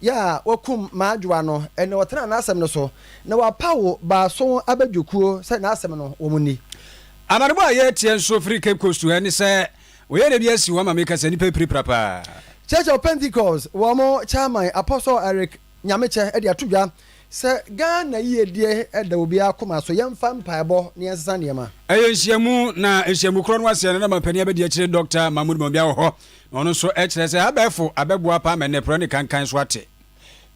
ya wakum maadwa no ene wotena na asem no so na wapawo ba so abadwokuo se na asem no womuni amarebo aye tie nso free Cape Coast ani se we na bia si wa ma make se ni pepri prapa Church of Pentecost womo chairman Apostle Eric Nyameche e de atodwa se Ghana yedie e da obi akoma so yemfa mpaebo ne yensesa niema ayo nhyiamu na nhyiamu kro no ase na mapani abedi akire Dr. Mahmoud Mambia wo ho ono so e kire se abefo abeboa pa amene pro ne kankan so ate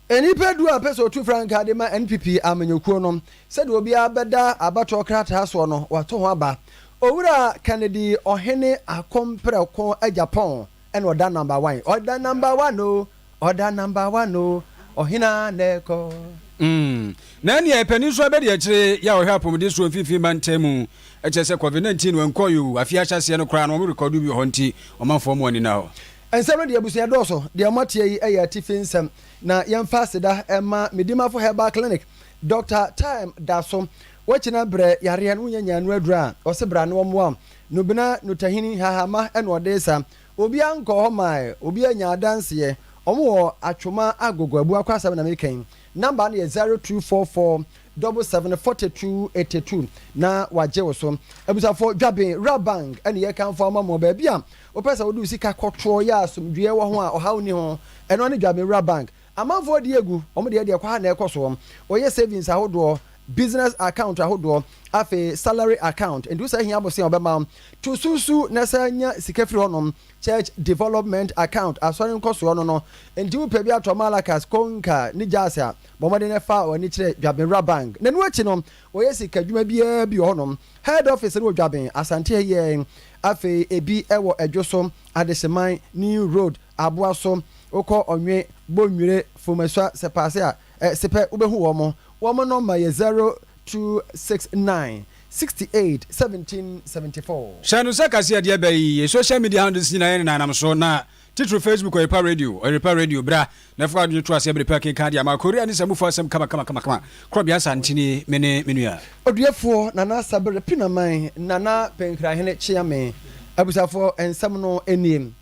enipa du apeso tu franka de ma NPP amanyokuo no se de obi abeda abato krata so no wato ho aba owura Kennedy ohene akompre ko Japan and oda number 1 oda number 1 no oda number 1 no ohina neko na ni epani so abedi akire ya ohwe apomde so fifi mantemu e chese COVID-19 wanko yu afia hyase no kra no mo record bi ho nti o manfo mo ani na ho ensem de abusia doso de amatie yi eya tifensem na yemfa seda ema medimafo herbal clinic Dr. Time Daso wachina bre yare no nyanya no adura o se bra no mo no bina no tahini hahama eno odesa obi anko ho mai obi anya adanse omo atwoma agogo abu akwasa na mekan number na 0244 774282 na waje wo so abusafo dwaben rabang ene ye kan fo amamo ba bia opesa wodu sika kotro ya asomdwe wo ho a ohaw ni ho eno ne dwaben rabang amanfo de egu omo de kwa na ekoso oye savings ahodo business account ahodo afi salary account and do say here abosi obema to susu na sanya sikafiri honom church development account asori nkoso no no enti wo pebi atomala kas konka ni jasa bomade na fa oni kire dwabenra bank na no achi no oye sikadwuma bia bi honom head office no dwaben asante ye afi ebi ewo edwoso adeseman new road aboaso oko onwe bonwire fomaswa sepase a sepe ubehu womo number ye 0269 68 1774 Shanu sakasi ade bayi social media handles ni na nam so na titru Facebook Oyerepa radio bra na fa adwo to ase Oyerepa ke kan dia ma Korea ni samu fa sam kama Krobea Asante ni menua Oduefour nana sabere pinaman nana penkra hene chiame abusafo ensam no enim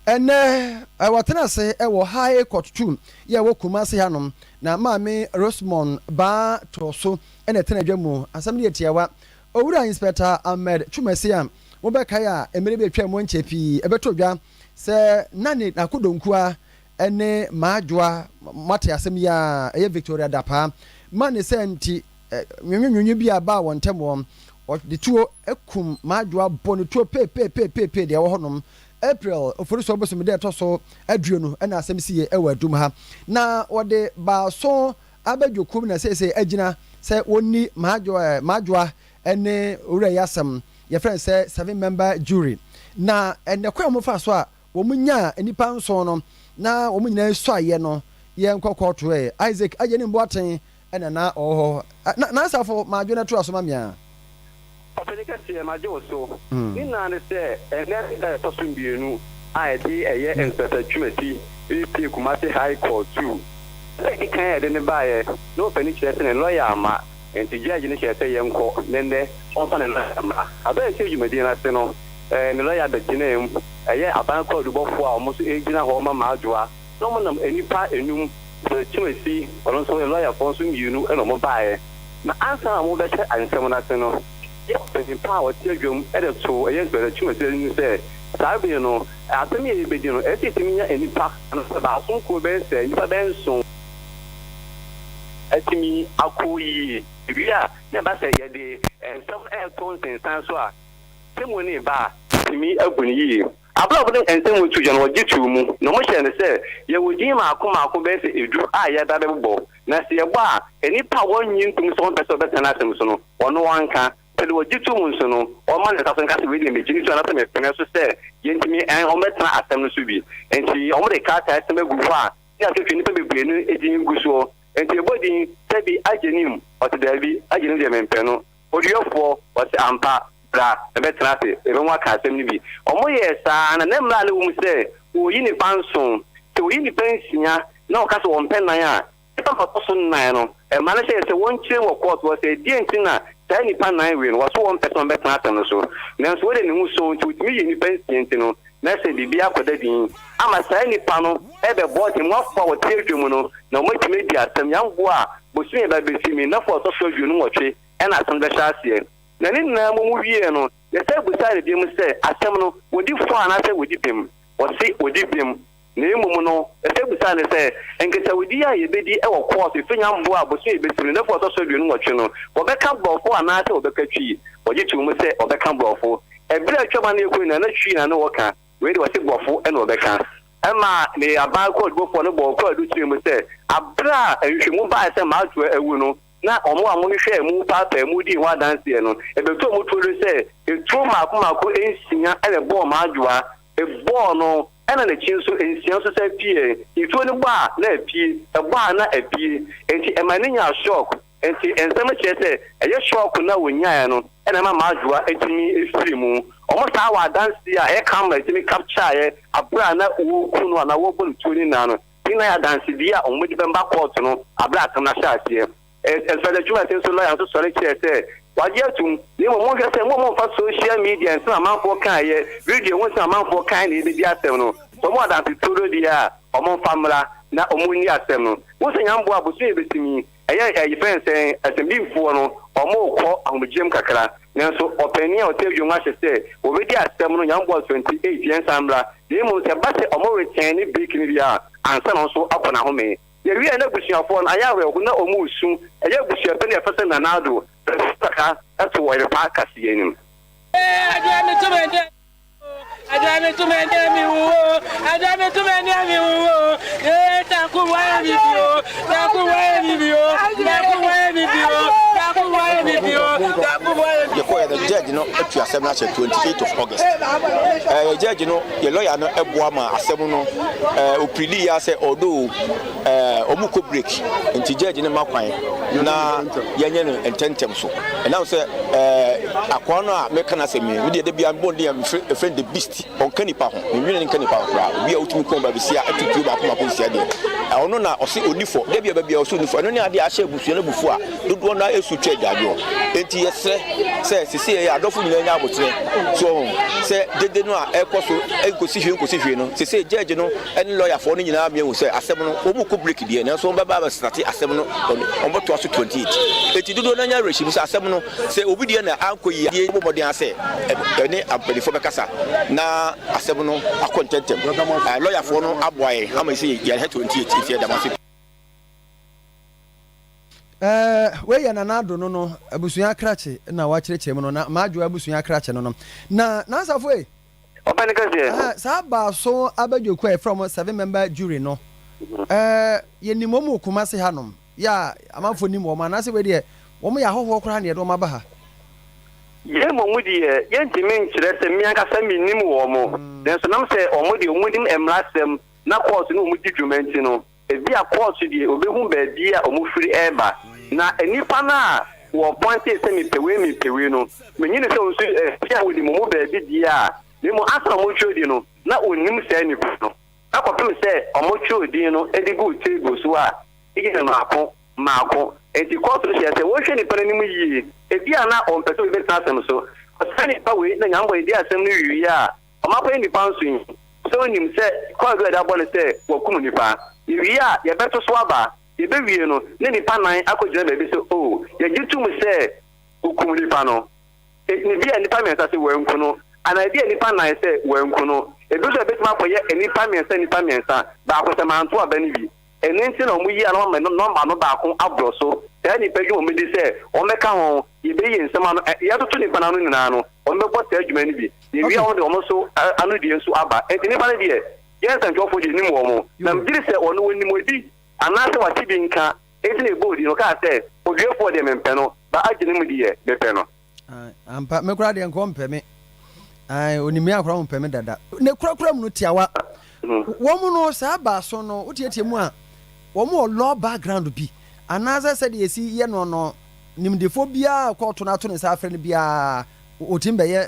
ene watena se ewo high court 2 ye wo Kumasi hanom na Maame Rosemond ba toso ene tena dwamu asam de tiawa owura inspector Ahmed Chumasiam wo be kai a emere be twa mo nchepi ebeto dwa se nani nakodonkua ene maadwa mate asem ya eye Victoria Dapa mane senti nwunwunwu bi aba wontem de tuo ekum maadwa bonu tuo pe de wo honom April oforiso obosom de toso aduonu na asem siye ewa dum ha na wode ba so abadwokum na sese agina se woni maadwa ene owura yasem ye friend say 7-member jury na ene kwa mo fa so a wo munya enipa nso no na wo munyina so aye no ye nkokoto Isaac agene mboaten ene na oho na asafo maadwa na to asoma mia Openika se majo so ina ne se ene to sumbienu a di eye inspector Chumasi pe Kumasi High Court 2 e kan e de ne baaye no pani chese ne lawyer ama enti judge ne chese yenko nende onfa ne na aba e se jumadi na se no ne lawyer da ginem eye aban court bofo a omo so egina ho ma majoa no mo nam enipa enum Chumasi ono so lawyer fon so mienu e no mo baaye na ansa mo be che ansem na se no the power children edit to yes better Chumasi say sabi no atemi e be no e ti minya enipa na ba so ko be say nipa ben so atimi akoyi bia na ba say ye de some air tones and so a temu ni ba timi aguni yi abla bo den temu tu jan wo gitu mu no mo hye ne say ye wodi ma akoma be say edu a ye da be bo na se ye ba enipa wonyin tum so be so be na asem so no ono wanka pelo wajitu munso no o man ta sanka se we de mejini to na se me pene so se yentimi en o metna asem no so bi enti o mo de ka ta asem agu ho a ya se twini pe bebre no edin gu so enti ebodi tabi ajenim o te dabi ajenim de mempe no Oduefour o se ampa bra e betna se e nwa ka asem ni bi o mo ye sa na ne mra le wo mu se o yi ni panson te o yi ni pensia na o ka se won pen nan a e pa to so nan no e ma na se won kire wo court wo se die enti na tani pan nine we no was one person better than so na so we dey no so nti me ni pension nti no na se bibia koda din ama sai nipa no ebe body mo fa wo tedwum no na mo timi di asem yambo a bosu ba besimi na for so so dwunu wotwe na asem be sha ase na ni na mo wie no ye say busare bi mu say asem no wodi fo ana say wodi bim o si wodi bim na emu no ye say busare say enketa wodi a ye bedi e wo course finyambo a bosu e besimi na for so so dwunu wotwe no wo be ka bofo ana say wo be ka twi wo ji tu mu say wo be ka bofo ebira twoma na ekwu na twi na wo ka we dey wasi bofo e na wo be ka ema ne aba code go for no bo code twi mu say abra ehwemu ba say ma atu ewu no na omo amu hwe mu papa mu di wa dance e no ebeto mu toro say etu mako ensinya ele bo ma adwa e bo no ena na chinso ensinya so say pie itu ni ba na pie e ba na pie enti emaninya shock enti ensema chese eye shock na wonya no ena ma adwa etimi efiri mu omo sa wa dance ya e camera etimi capture ye abra na wo kunu na wo bolu tuni na no ina ya dance dia omo di bemba court no abra atam na sha ase especially juma tin so lawyer so sorry chese waje tum ni mo hwe se mo fa social media nso amanfo kan ye video won se amanfo kan ni bi asem no so mo dance turo dia omo famra na omo ni asem no wo se nyambo abusu e betimi eye fence asembi mfo no omo ko ahomjem kakra nanso openia oteju nwa hye obedi asem no nyambo 28 yen samra ni mo se base omo return ni break ni bia ansa no so akona home ye wi na busuafo na ayawe na omo usu eye busuape na efese na nado saka ato Oyerepa kasiye nim adame to me mi wo adame to me mi wo taku wa mi bio taku wa mi bio taku wa mi bio taku wa mi bio taku wa the court the judge no atu asem na 28th of August judge no the lawyer no eboa ma asem no opili ya say although omuko break nti judge no makwan na yenye no ententem so and now say akwa no a meka na say me de bia bondi am friend the beast on kanipa ho me nka nipa ho bia utumi ko ba bisia atutu ba ko sia de ono na osi onifo de bia bia osi onifo no ne ade ahye busu na bufu a dodo na esu twa adwo enti yese se sisi ya adofo nyina nya abotre so se dede no a ekoso enkosi hwe no sisi judge no en lawyer for no nyina me hu se asem no omu ko break die na so baba ba start asem no omboto aso 28 enti dodo na nya reshi so asem no se obi die na ankoyi die bomodin ase ene ampelifo bekasa na asem no akontentem lawyer for no aboaye ama say ya 28 tie damase we ya na do no abusuya krache na wa kireche mu no na maadwo abusuya krache no na asafo opanikaze sa ba so abadwoku e from 7-member jury no yenimomu kumase hanom ya amanfo nim wo ma na se we de wo mo ya hoho kra na ye do ma ba ha ye mo mudi ye ntimi nkire se mi anka se mi nim wo mo den so nam se omudi omudim emrasem na court no omudi dwumenti no ebi a court die obehu ba bia omufiri eba na enipa na wo point se mi pewe no menyi ne se onsu bia wodi mo ba bi dia ni mo asa mo chodi no na onim se ni no akopem se omo chodi no edigo tego so a igi na mako enti court no se wo hwe ni pa ni mu yi ebi a na on person be transem so osani pa we na nyambo edi asem no wi ya omapa ni pa nso yi so onim se court go da bo ne se wo kum ni pa wi a ye beto so aba ye be wie no ne ni pa nan akogina be be so oh ye gitu mu se okum ni pa no ni bia ni pa me sa se wo enku no ana bia ni pa nan se wo enku no e do so be tuma koye ni pa me sa ba ko se manto aba ni bi enti na omu yi ana ma no number no ba ko abro so te ni pegi omu di se o meka ho ye be yi nsema no ya to ni pa na no nyina no o me bo te adwuma ni bi ye wi a wo de omu so anu di enso aba enti ni pa ne de yes and jofo di nim wo mo na mdiri se ono woni modi anase wa tibi nka enti na ebodi no ka se Oduefour de mempe no ba agene mu di ye bepe no ampa me kura de nko mpe me onimi akura mpe me dada ne kura mu no tiawa wo mu no sa ba so no utietie mu a wo mu law background bi anase se de esi ye no nimdefo bia court na to ne sa afre ne bia otimbe ye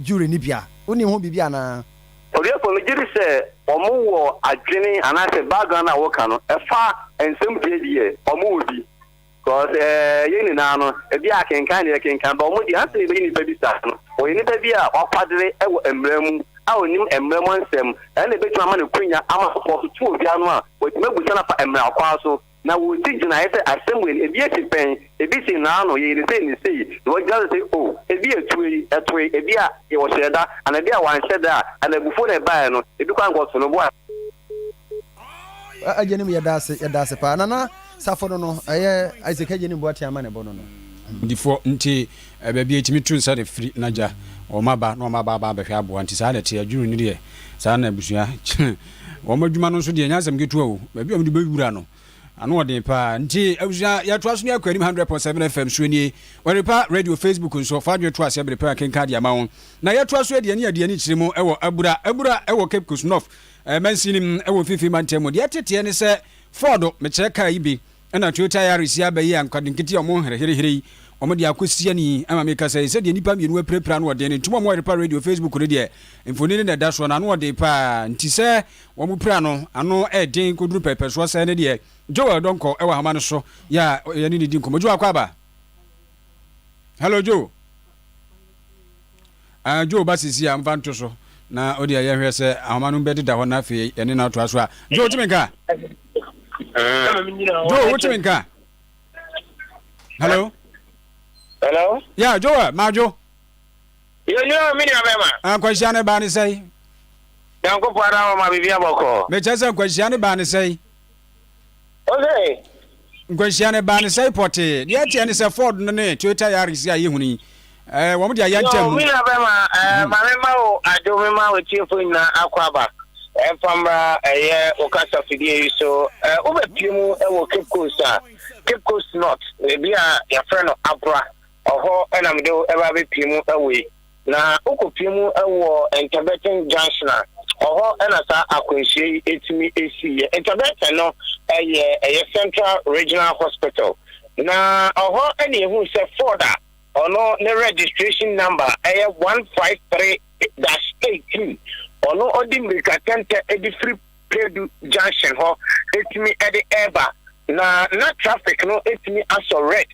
jury ni bia oni ho bibia na Oyerepa mejiri se omo wo adwene anase background na woka no efa ensem die omo obi cause ye ni na no e bia kenkan ba omo di ase be ni pa bi sa no o ye ni pa bi a okwadere e wo emramu a onim emremo nsem na betu ama ne kunya ama for to obi anu a wetima busa na pa emra kwa so na wo ti gina ese assembly ebi etipen ebi si na no ye say ni say no just say oh ebi etui ebi a ye wo sheda and ebi a wan sheda and ebufo na ba no ebi kwa ngoso no bo ajenim yedase pa nana safo no eye Isaac ajenim bo atiama ne bo no ndifo nti baabi etimi tru nsa de free naja o maba no maba ba behwe abo nti sa na te adwuru ni de sa na abusua o madwuma no so de nyasam getu o baabi o de bewura no ano ode pa nti abusua ya to aso ne akwani 100.7 FM so ni Oyerepa radio Facebook nso fa dwe to ase bere pa kenka de ama won na ya to aso de ni kirimo ewo abura ewo Cape Coast North mansinim ewo fifi mantemo de tete ne se Ford me cheka ibi na Toyota Yaris ya bayi ankwadenkiti o mo here omo de akosia ni ama me kasa se de nipa mienu aprepra no de ne ntuma mo Oyerepa radio Facebook ne de mfoni ne da so na no de pa nti se wo mu pra no ano den koduru pepe so se ne de Joe donko ewa hama no so ya ni din komo Joe akwaba hello Joe Joe basisi am vanto so na odi ya hwe se ahoma no bedi da ho na afi ene na to aso a Joe timenka Joe timenka hello yeah Joe majo yo mini abema kwashia ne ba ne sai yanko para ma bibia boko me chese kwashia ne ba ne sai okay kwashia ne ba ne sai pote dia tie ne se Ford no ne Toyota Yaris ya yehuni wo mo dia yantem yo mini abema ma o adomi ma o tiefo na akwaba famba okasa fidie so obepiemu wo Cape Coast North bia ya friend Abra oho na mdo eba bepiemu awe na okopiemu wo Interbetten Junction oho na sa akwanhie etimi esi Interbetten no Central Regional Hospital na oho na ehu se Forda ono ne registration number 153-18 ono odimrika tente edi free Predu Junction ho etimi edi eba na traffic no etimi aso red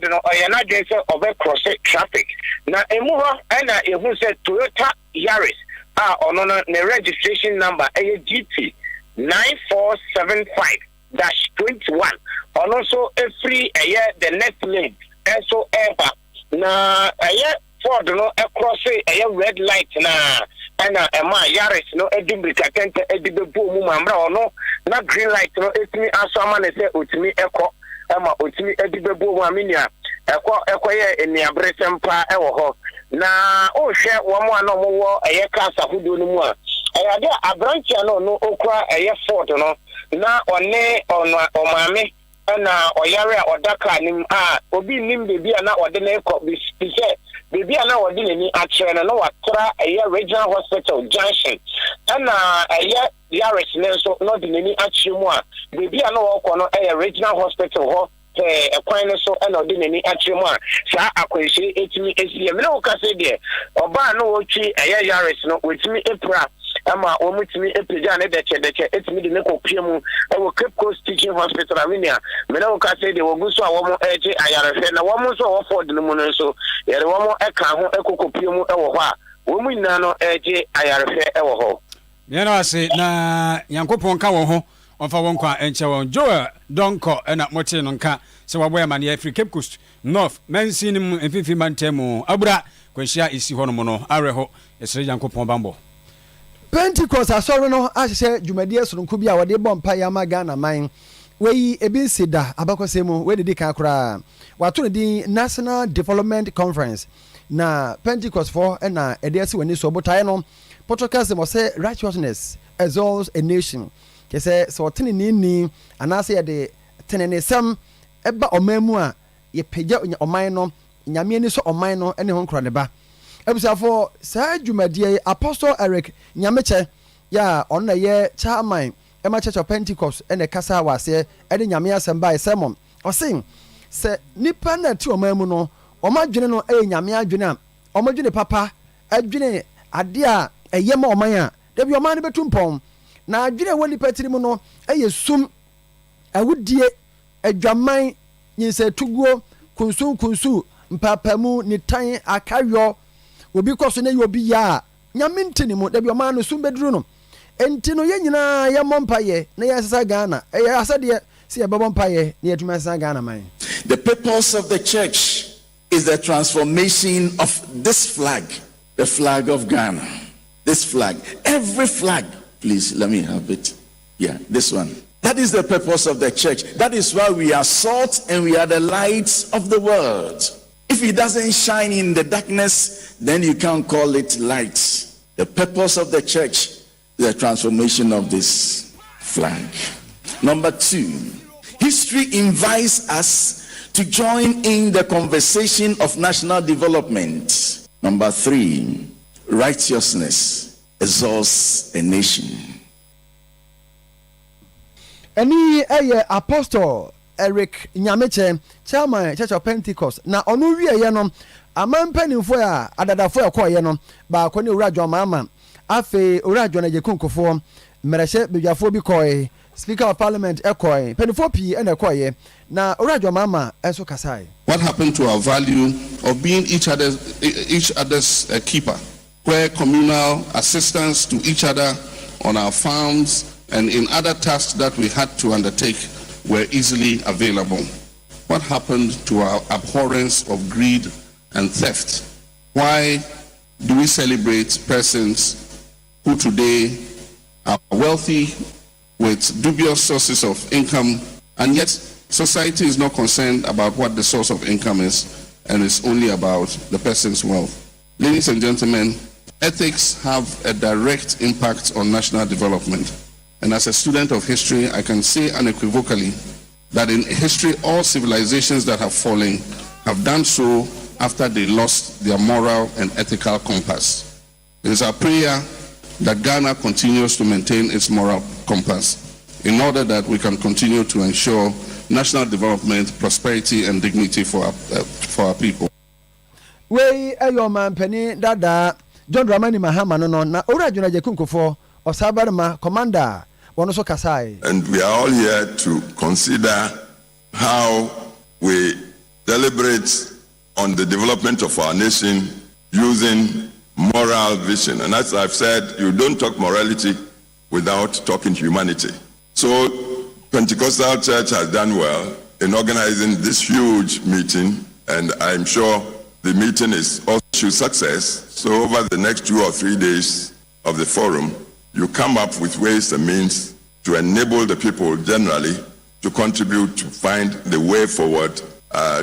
no oyana dwense over cross traffic na emu ho na ehu se Toyota Yaris ono na ne registration number GT 9475-21 ono so free the next lane so eba na Ford no cross red light na ana ema Yaris no edimbrika tente edibebu mu mambra ono na green light no etimi aso ama ne se otimi ekọ ama otimi edibebu mu aminia ekọ ye eniabresempa ewo ho na o hwe wo mo ana mo wo kasa hudo no mu a ade abranchia no okwa Ford no na one omame na oyare odaka nim obi nim bebi na ode na ekọ bi se bebi na ode ni akere na watra Regional Hospital Junction na Yaris so no de ni akere mu a bebi na wokọ no Regional Hospital ho ekwan no so na ode ni akere mu a sa akwanhie etimi esi me na wokase de oba na wotwi Yaris no wetimi epra ama omutimi epeja ne deche etimi de ne kopiemu ewo Cape Coast Teaching Hospital Aminia me na wokase de woguso a womo eje ayarefe na womo so wo Ford no mu no so yere womo eka ho ekokopiemu ewo ho a womu nyina no eje ayarefe ewo ho me na ase na yankopon ka wo ho onfa won kwa enche won Joe donko na mote no nka se waboya mane Africa Cape Coast North mensinim enfifi mantemu abura kwahia isi ho no mo no areho yesere yankopon bambo Pentecost asọrọ no ahyehyɛ dwumadie soronko bi a wɔde bɔ mpa yama Ghana man weyi ebi sida abakɔsɛmu we didi kan kora wato ne din National Development Conference na Pentecost for na ɛde asi wani so botae no Portuguese mo say righteousness exalts a nation kese so tene ni anase yɛde tene ne sam ɛba ɔman mu a yɛpagya ɔman no nyame ni so ɔman no ɛne ho nkora ne ba ebusafo saa dwumadie Apostle Eric Nyameche ya onna ye chairman ema Church of Pentecost ene kasa wase ede nyame asɛmba sermon ɔsen sɛ nipa na ti ɔman mu no ɔmadwene no nyame adwene a ɔmadwene papa adwene ade a ɛyɛ ma ɔman a debi ɔman no betu mpɔn na adwene wɔ nipa tiri mu no sum awudie adwaman nyinsa tuguo kunsu mpapamu ni tan akayo obi koso na yobi ya nyame ntini mu da bi ɔman no sum beduru no enti no yɛ nyinaa yɛ mompaye na yɛ sesa Ghana ɛyɛ asɛdeɛ si yɛ bɛbɔ mpaye na yɛtumi sesa Ghana man. The purpose of the church is the transformation of this flag, the flag of Ghana. This flag, every flag, please let me have it. Yeah, this one. That is the purpose of the church. That is why we are salt and we are the lights of the world. If it doesn't shine in the darkness, then you can't call it light. The purpose of the church is the transformation of this flag. Number 2, history invites us to join in the conversation of national development. Number 3, righteousness exalts a nation. Any Apostle Eric Nyameche, Chairman Church of Pentecost. Na onu wie ye no, aman panimfo a adadafo ekọ ye no, ba ko ne urajo mama. Afe urajo na jekunkofo, mmerehye bedwafo bi koe, Speaker of Parliament ekọ, panimfo pi na ekọ ye. Na urajo mama enso kasai. What happened to our value of being each other's keeper, where communal assistance to each other on our farms and in other tasks that we had to undertake were easily available? What happened to our abhorrence of greed and theft? Why do we celebrate persons who today are wealthy with dubious sources of income, and yet society is not concerned about what the source of income is, and it's only about the person's wealth? Ladies and gentlemen, ethics have a direct impact on national development. And as a student of history, I can say unequivocally that in history, all civilizations that have fallen have done so after they lost their moral and ethical compass. It is our prayer that Ghana continues to maintain its moral compass in order that we can continue to ensure national development, prosperity, and dignity for our people. We ayo man penny dada John Dramani Mahama no na ora juna jekunkofo osabarma commander wono so kasai. And we are all here to consider how we deliberate on the development of our nation using moral vision. And as I've said, you don't talk morality without talking humanity. So Pentecostal Church has done well in organizing this huge meeting, and I'm sure the meeting is also a success. So over the next 2 or 3 days of the forum, you come up with ways and means to enable the people generally to contribute to find the way forward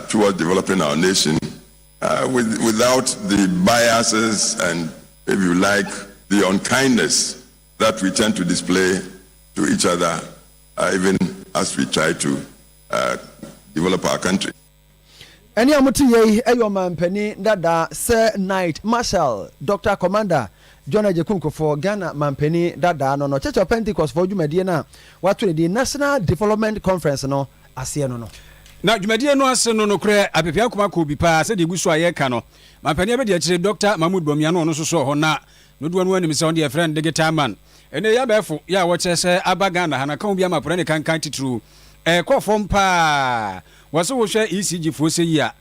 towards developing our nation without the biases and, if you like, the unkindness that we tend to display to each other, even as we try to develop our country. Any amuti ye ayo mampeni dada Sir Knight Marshal Dr. Commander John Ejekunko for Ghana mampeni dada no Church of Pentecost for Jumedie na watu the National Development Conference no asie no. Na Jumedie no ase no kre apepia kuma ko bi pa se de gusu ayeka no mampeni be de akire Dr. Mahmoud Bomiano no so ho na no duwa no anim se on de friend digital man ene ya befo ya wo chese abagana hana kan bi amapre ne kankan titru kofom pa waso wo hwe ECG fo se yi a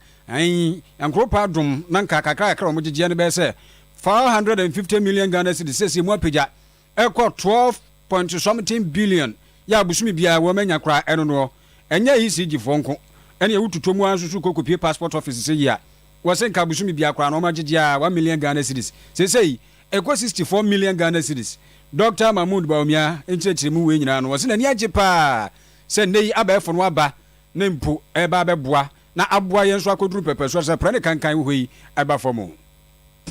ankropa dum na kakakra kra mo gigye ne be se 450 million Ghana cedis se mu apagya 12.something billion ya busumi bia wo manya kra eno no enya ECG fo nko ene wututo mu ansusu kokopie passport office se yi a wo se nka busumi bia kra no ma gigye a 1 million Ghana cedis se sei 64 million Ghana cedis. Dr. Mahmoud Baumia enchechemu we nyina no wo se na ni agye pa se nei abefo no aba na mpo eba beboa na aboa yenso akoduru pepeso se prane kankan wo yi eba fomo.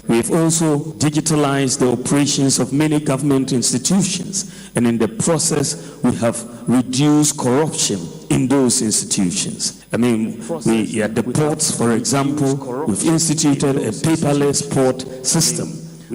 We've also digitalized the operations of many government institutions, and in the process we have reduced corruption in those institutions. I mean, at the ports, for example, we've instituted a paperless port system.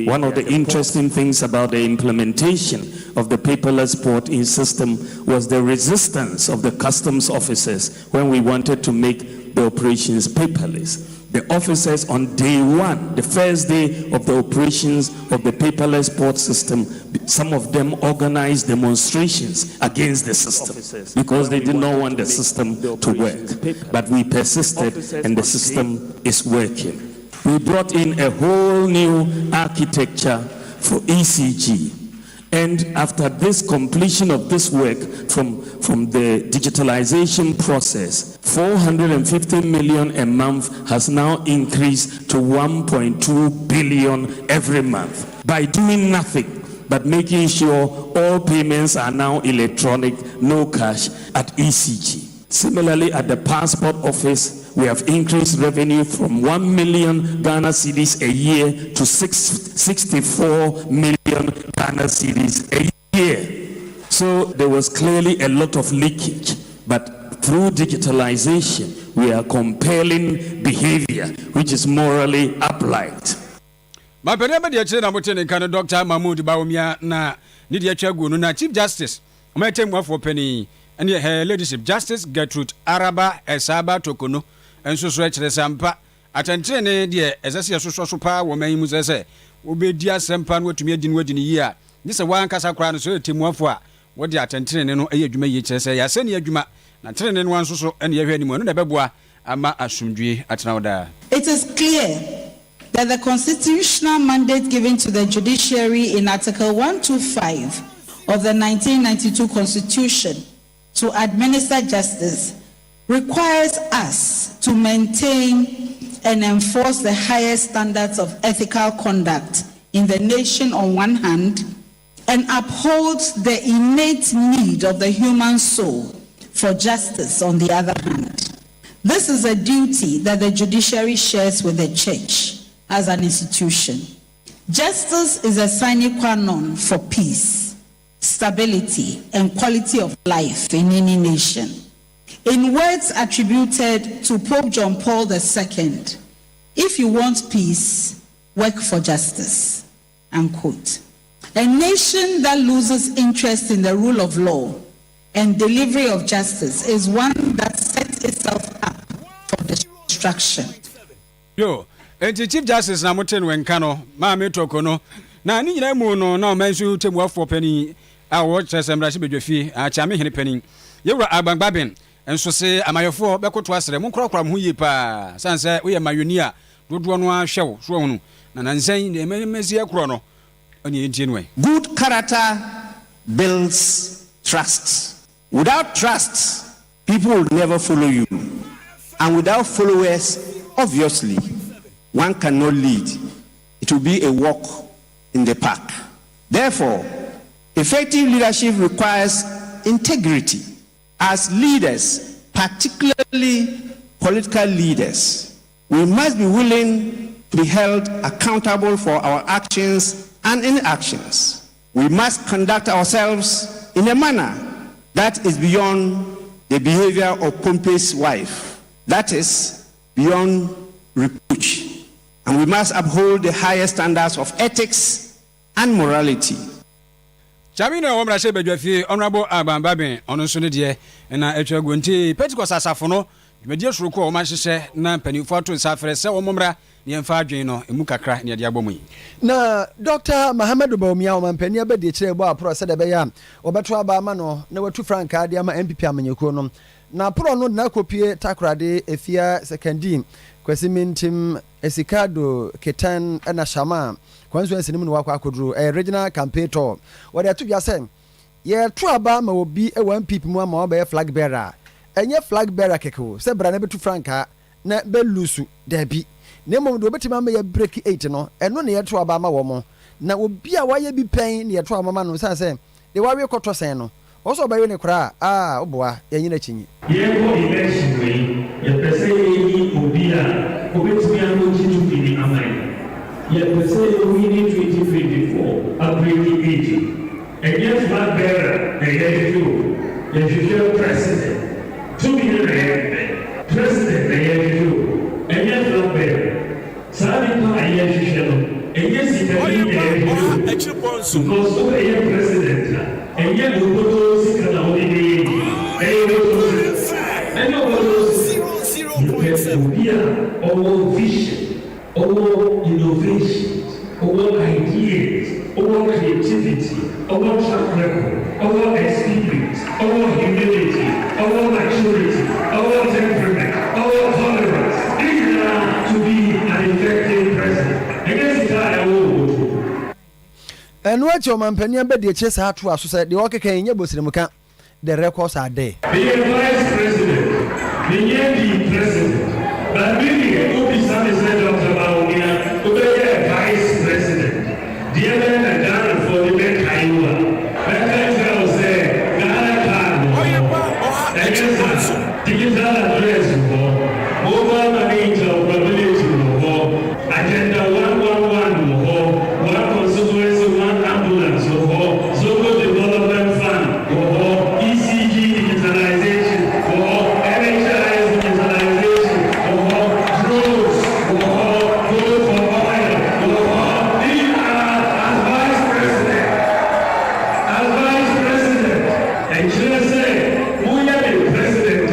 One of the interesting things about the implementation of the paperless porting system was the resistance of the customs officers when we wanted to make the operations paperless. The officers on day one, the first day of the operations of the paperless port system, some of them organized demonstrations against the system because they did not want the system to work. But we persisted and the system is working. We brought in a whole new architecture for ECG. And after this completion of this work from the digitalization process, 450 million a month has now increased to 1.2 billion every month by doing nothing but making sure all payments are now electronic, no cash at ECG. Similarly, at the passport office, we have increased revenue from 1 million Ghana cedis a year to 64 million Ghana cedis a year. So there was clearly a lot of leakage, but through digitalization, we are compelling behavior which is morally upright. My penema de chena motene kan Dr. Mahmoud Bawumia na ni de chagu no na Chief Justice o metem wafo pani and her leadership Justice Gertrude Araba Esaba Tokono enso so ekire sampa atentene ne de esese so pa wo man mu sese obedi asempa no watumi adi no wadi ne yi a ni se wan kasa kra no so etemu afo a wo de atentene no eye adwuma yi kire se ya se ne adwuma na tene ne wan so ene ye hwe ni mu no na beboa ama asumdue atena woda. It is clear that the constitutional mandate given to the judiciary in Article 125 of the 1992 Constitution to administer justice requires us to maintain and enforce the highest standards of ethical conduct in the nation on one hand, and uphold the innate need of the human soul for justice on the other hand. This is a duty that the judiciary shares with the church as an institution. Justice is a sine qua non for peace, stability, and quality of life in any nation. In words attributed to Pope John Paul II, if you want peace, work for justice, unquote. A nation that loses interest in the rule of law and delivery of justice is one that sets itself up for destruction. Yo. Enti Chief Justice na moten wenka no Maame Tokono na ni nyina mu no na omansu temu afo pani a wo chesemra hye bedwafi a chame hene pani yewura agbangbaben enso se amayefo bekoto asere mu nkrakra mu yi pa sanse wo ye mayoni a dodo no ahwew so hunu na nansan de ememesi akro no oni enti no. Good character builds trust. Without trust, people will never follow you, and without followers, obviously one cannot lead. It will be a walk in the park. Therefore, effective leadership requires integrity. As leaders, particularly political leaders, we must be willing to be held accountable for our actions and inactions. We must conduct ourselves in a manner that is beyond the behavior of Pompey's wife, that is beyond reproach. And we must uphold the highest standards of ethics and morality. Chamino omra she bedwafi honorable Abambaben ono so ne de na atwago nti Pentecost asafo no dwumadie soroko o ma hyehye na panifo ato nsafere se wo momra ne emfa adwen no emu kakra ne de abomu yi na Dr. Mohammed Bawumia o mampani abedi kire bo apro se de be ya obeto aba ama no na watu franka de ama MPP amanyekuo no na pro no na kopie takrade efia secondin kwesi mintim esikado ketan na shama kwanso ensinim no wakwa akoduru regional campaign tour wode atu bia sen ye to aba ma obi e 1 pp mu ama oba flag bearer enye flag bearer keko se bra na betu franka na be lusu dabi na mom do betima ma ye break 8 no eno ne ye to aba ma wo mo na obi a waye bi pen ne ye to ama no san se de wawe koto sen no oso ba ye ne kra oboa ye nyina chinyi ye ko election we ye pese yi obi a obetimi anu jitu bi amai ye pese we ni 2024 upgrade age and yet flag bearer and yet you ye president 2 million president and yet you and yet flag bearer sabi pa ye shishelo and yes it is because so ye president and yet we go to sikana holiday and our vision, our innovation, our ideas, our creativity, our track record, our experience, our humility, our maturity, our temperament, our tolerance. These are to be an effective president. I guess it's I will. And what your man penny bed the chess had to us said the walker can you boss the records are there. The vice president, the president, but really, who is Dr. Baumia, who is vice president, the other than Ghana for the men Kaiwa. That girl said, Ghana Kano, digital address, mobile money interoperability, agenda 111, one constituency, one ambulance, Zogo development fund, ECG digitalization, NHIS digitalization, drones, gold for oil. These are as vice president, and she said, we are the president,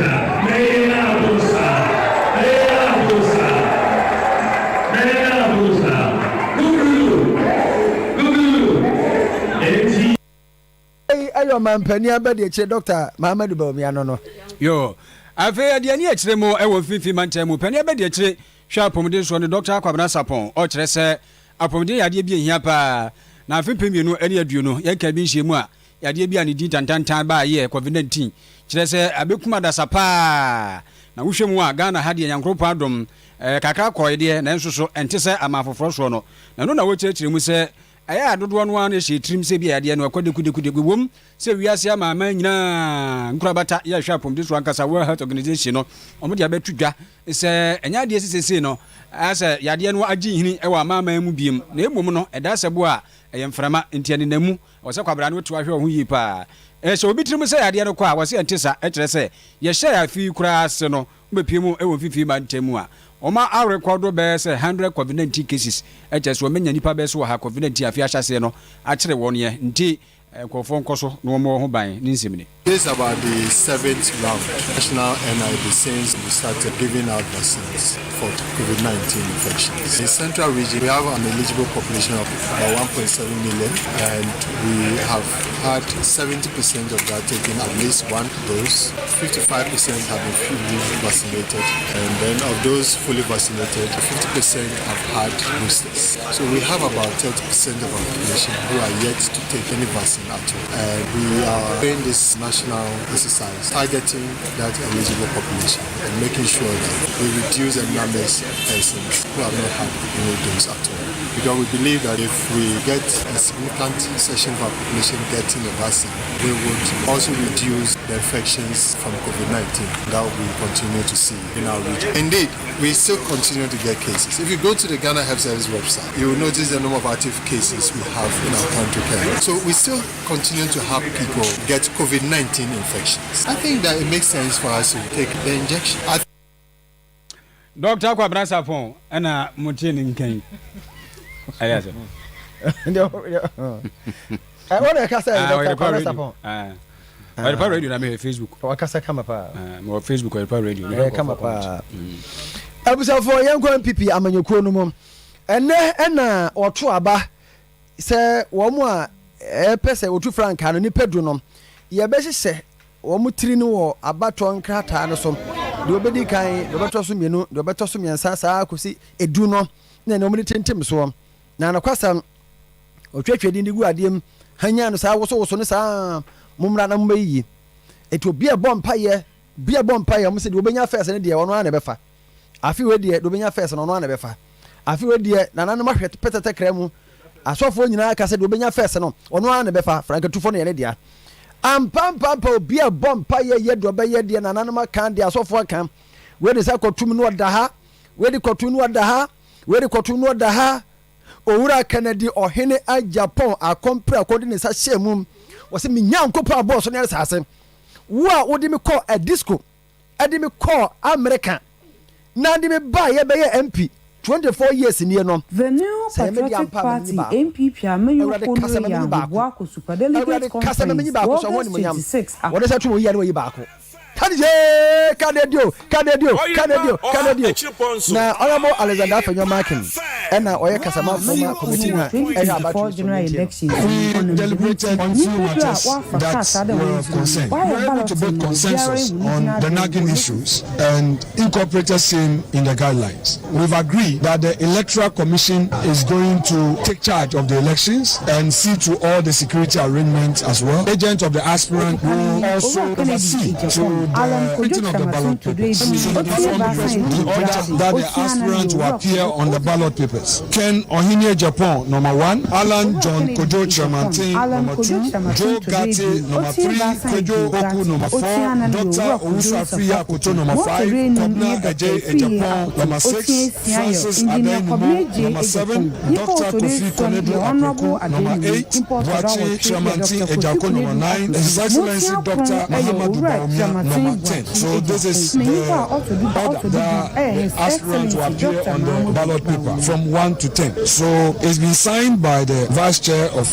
Ayo man penny abedi eche Dr. Maame Frimpomaa no. Yo, afa de ani ekire mo e wo fifi mantam mu penny abedi ekire hwa apomde so ne Dr. Kwabena Sapon o kire se apomde yade bi ehia pa na afa pemienu ene aduonu ye ka bi nhyiemu a yade bi ani di tantantan ba ye COVID-19 kire se abekuma da sapa na wohwemu a Ghana ha de nyankropo adom kakra koyede na enso so ente se amafoforo so no na no na wo kire mu se aya dodo no an ehye trim se bia de no akwadekude wom se wiase ama nyina nkurabata ya hwa pom de so ankasa World Health Organization no omo de abetudwa se enya de sesese no asa yade no agi hini e wa ama mu biem na ebom no eda sebo a eyemframa ntiane namu wose kwabra no tu ahwe ho yi pa so obi trim se yade no kwa wose entesa e kire se ye hye afi kura se no obepiemu e wo fifi ma ntemu a Oma our record be say 100 COVID-19 cases. So many nipa be so ha COVID-19 afi ahase no a kire won ye nti nkofo nkoso no mo ho ban ni nsimni. This is about the 7th round national NIB since we started giving out vaccines for COVID-19 infections. In Central Region, we have an eligible population of about 1.7 million, and we have had 70% of that taking at least one dose. 55% have been fully vaccinated, and then of those fully vaccinated, 50% have had boosters. So we have about 30% of our population who are yet to take any vaccine at all. And we are doing this national exercise targeting that eligible population and making sure that we reduce the numbers of persons who have not had any dose at all. Because we believe that if we get a significant section of our population getting the vaccine, we would also reduce the infections from COVID-19 that we continue to see in our region. Indeed, we still continue to get cases. If you go to the Ghana Health Service website, you will notice the number of active cases we have in our country. So we still continue to have people get COVID-19 infections. I think that it makes sense for us to take the injection. Dr. Kwabena Sapon ana mutini nkan. Ayase. I want to cast Dr. Kwabena Sapon. Oyerepa radio na me Facebook. Wakasa kama pa. Mo Facebook Oyerepa radio. Kama pa. Abusa for yanko MPP amanyoko no mom. Ena oto aba se wo mu a pese otu franka no ni pedu no ye be hye wo mu tiri no wo abato nkrata no so de obedi kan de obeto so mienu de obeto so miensa saa kosi edu no na no mu tentem so na na kwasam otwetwe din gu adiem hanya no saa woso no saa mumra na mbayi eto bia bompa ye mo se de obenya first ne de wono na befa afi we de obenya first no no na befa afi we de na na mahwe petete kremu asofo nyina aka se de obenya first no ono an befa franka tufo no ye dia ampampa obia bompa ye do be ye dia na nanama kan dia asofo kan we de sa kotum no da ha we de kotum no da ha we de kotum no da ha owura kanadi ohene a Japan akompre akodi ne sa hyemum wo se menya nkopa boss no sa ase wo a wodi me call a disco edi me call America na di me ba ye be ye MP 24 years in no. The new Patriotic Party MPP Amayo Konoya Buako Super Delegate Conference August 26. What is that to you way back? Kadedio. Now, Honorable Alexander Fenyo Markin, ɛna ɔyɛ kasama former committee na ɛyɛ abattoir general election. We deliberated on few matters that were of concern. We were able to build consensus on the nagging issues and incorporated same in the guidelines. We've agreed that the Electoral Commission is going to take charge of the elections and see to all the security arrangements as well. Agent of the aspirant will also oversee to the printing of the ballot papers. So that the aspirant will appear on the ballot papers. Ken Ohinie Japan, number 1. Alan John Kojo Chamantin, number 2. Joe Gatti, number 3. Kojo Oku, number 4. Dr. Owusu Koto, number 5. Kobna Eje Japan, number 6. Francis Adenimo, number 7. Dr. Kofi Konedo Apoku, number 8. Boachi Chamantin Ejako, number 9. His Excellency Dr. Muhammadu Bawumia, number 10. So this is the order that the aspirant will appear on the ballot paper from 1 to 10. So it's been signed by the Vice Chair of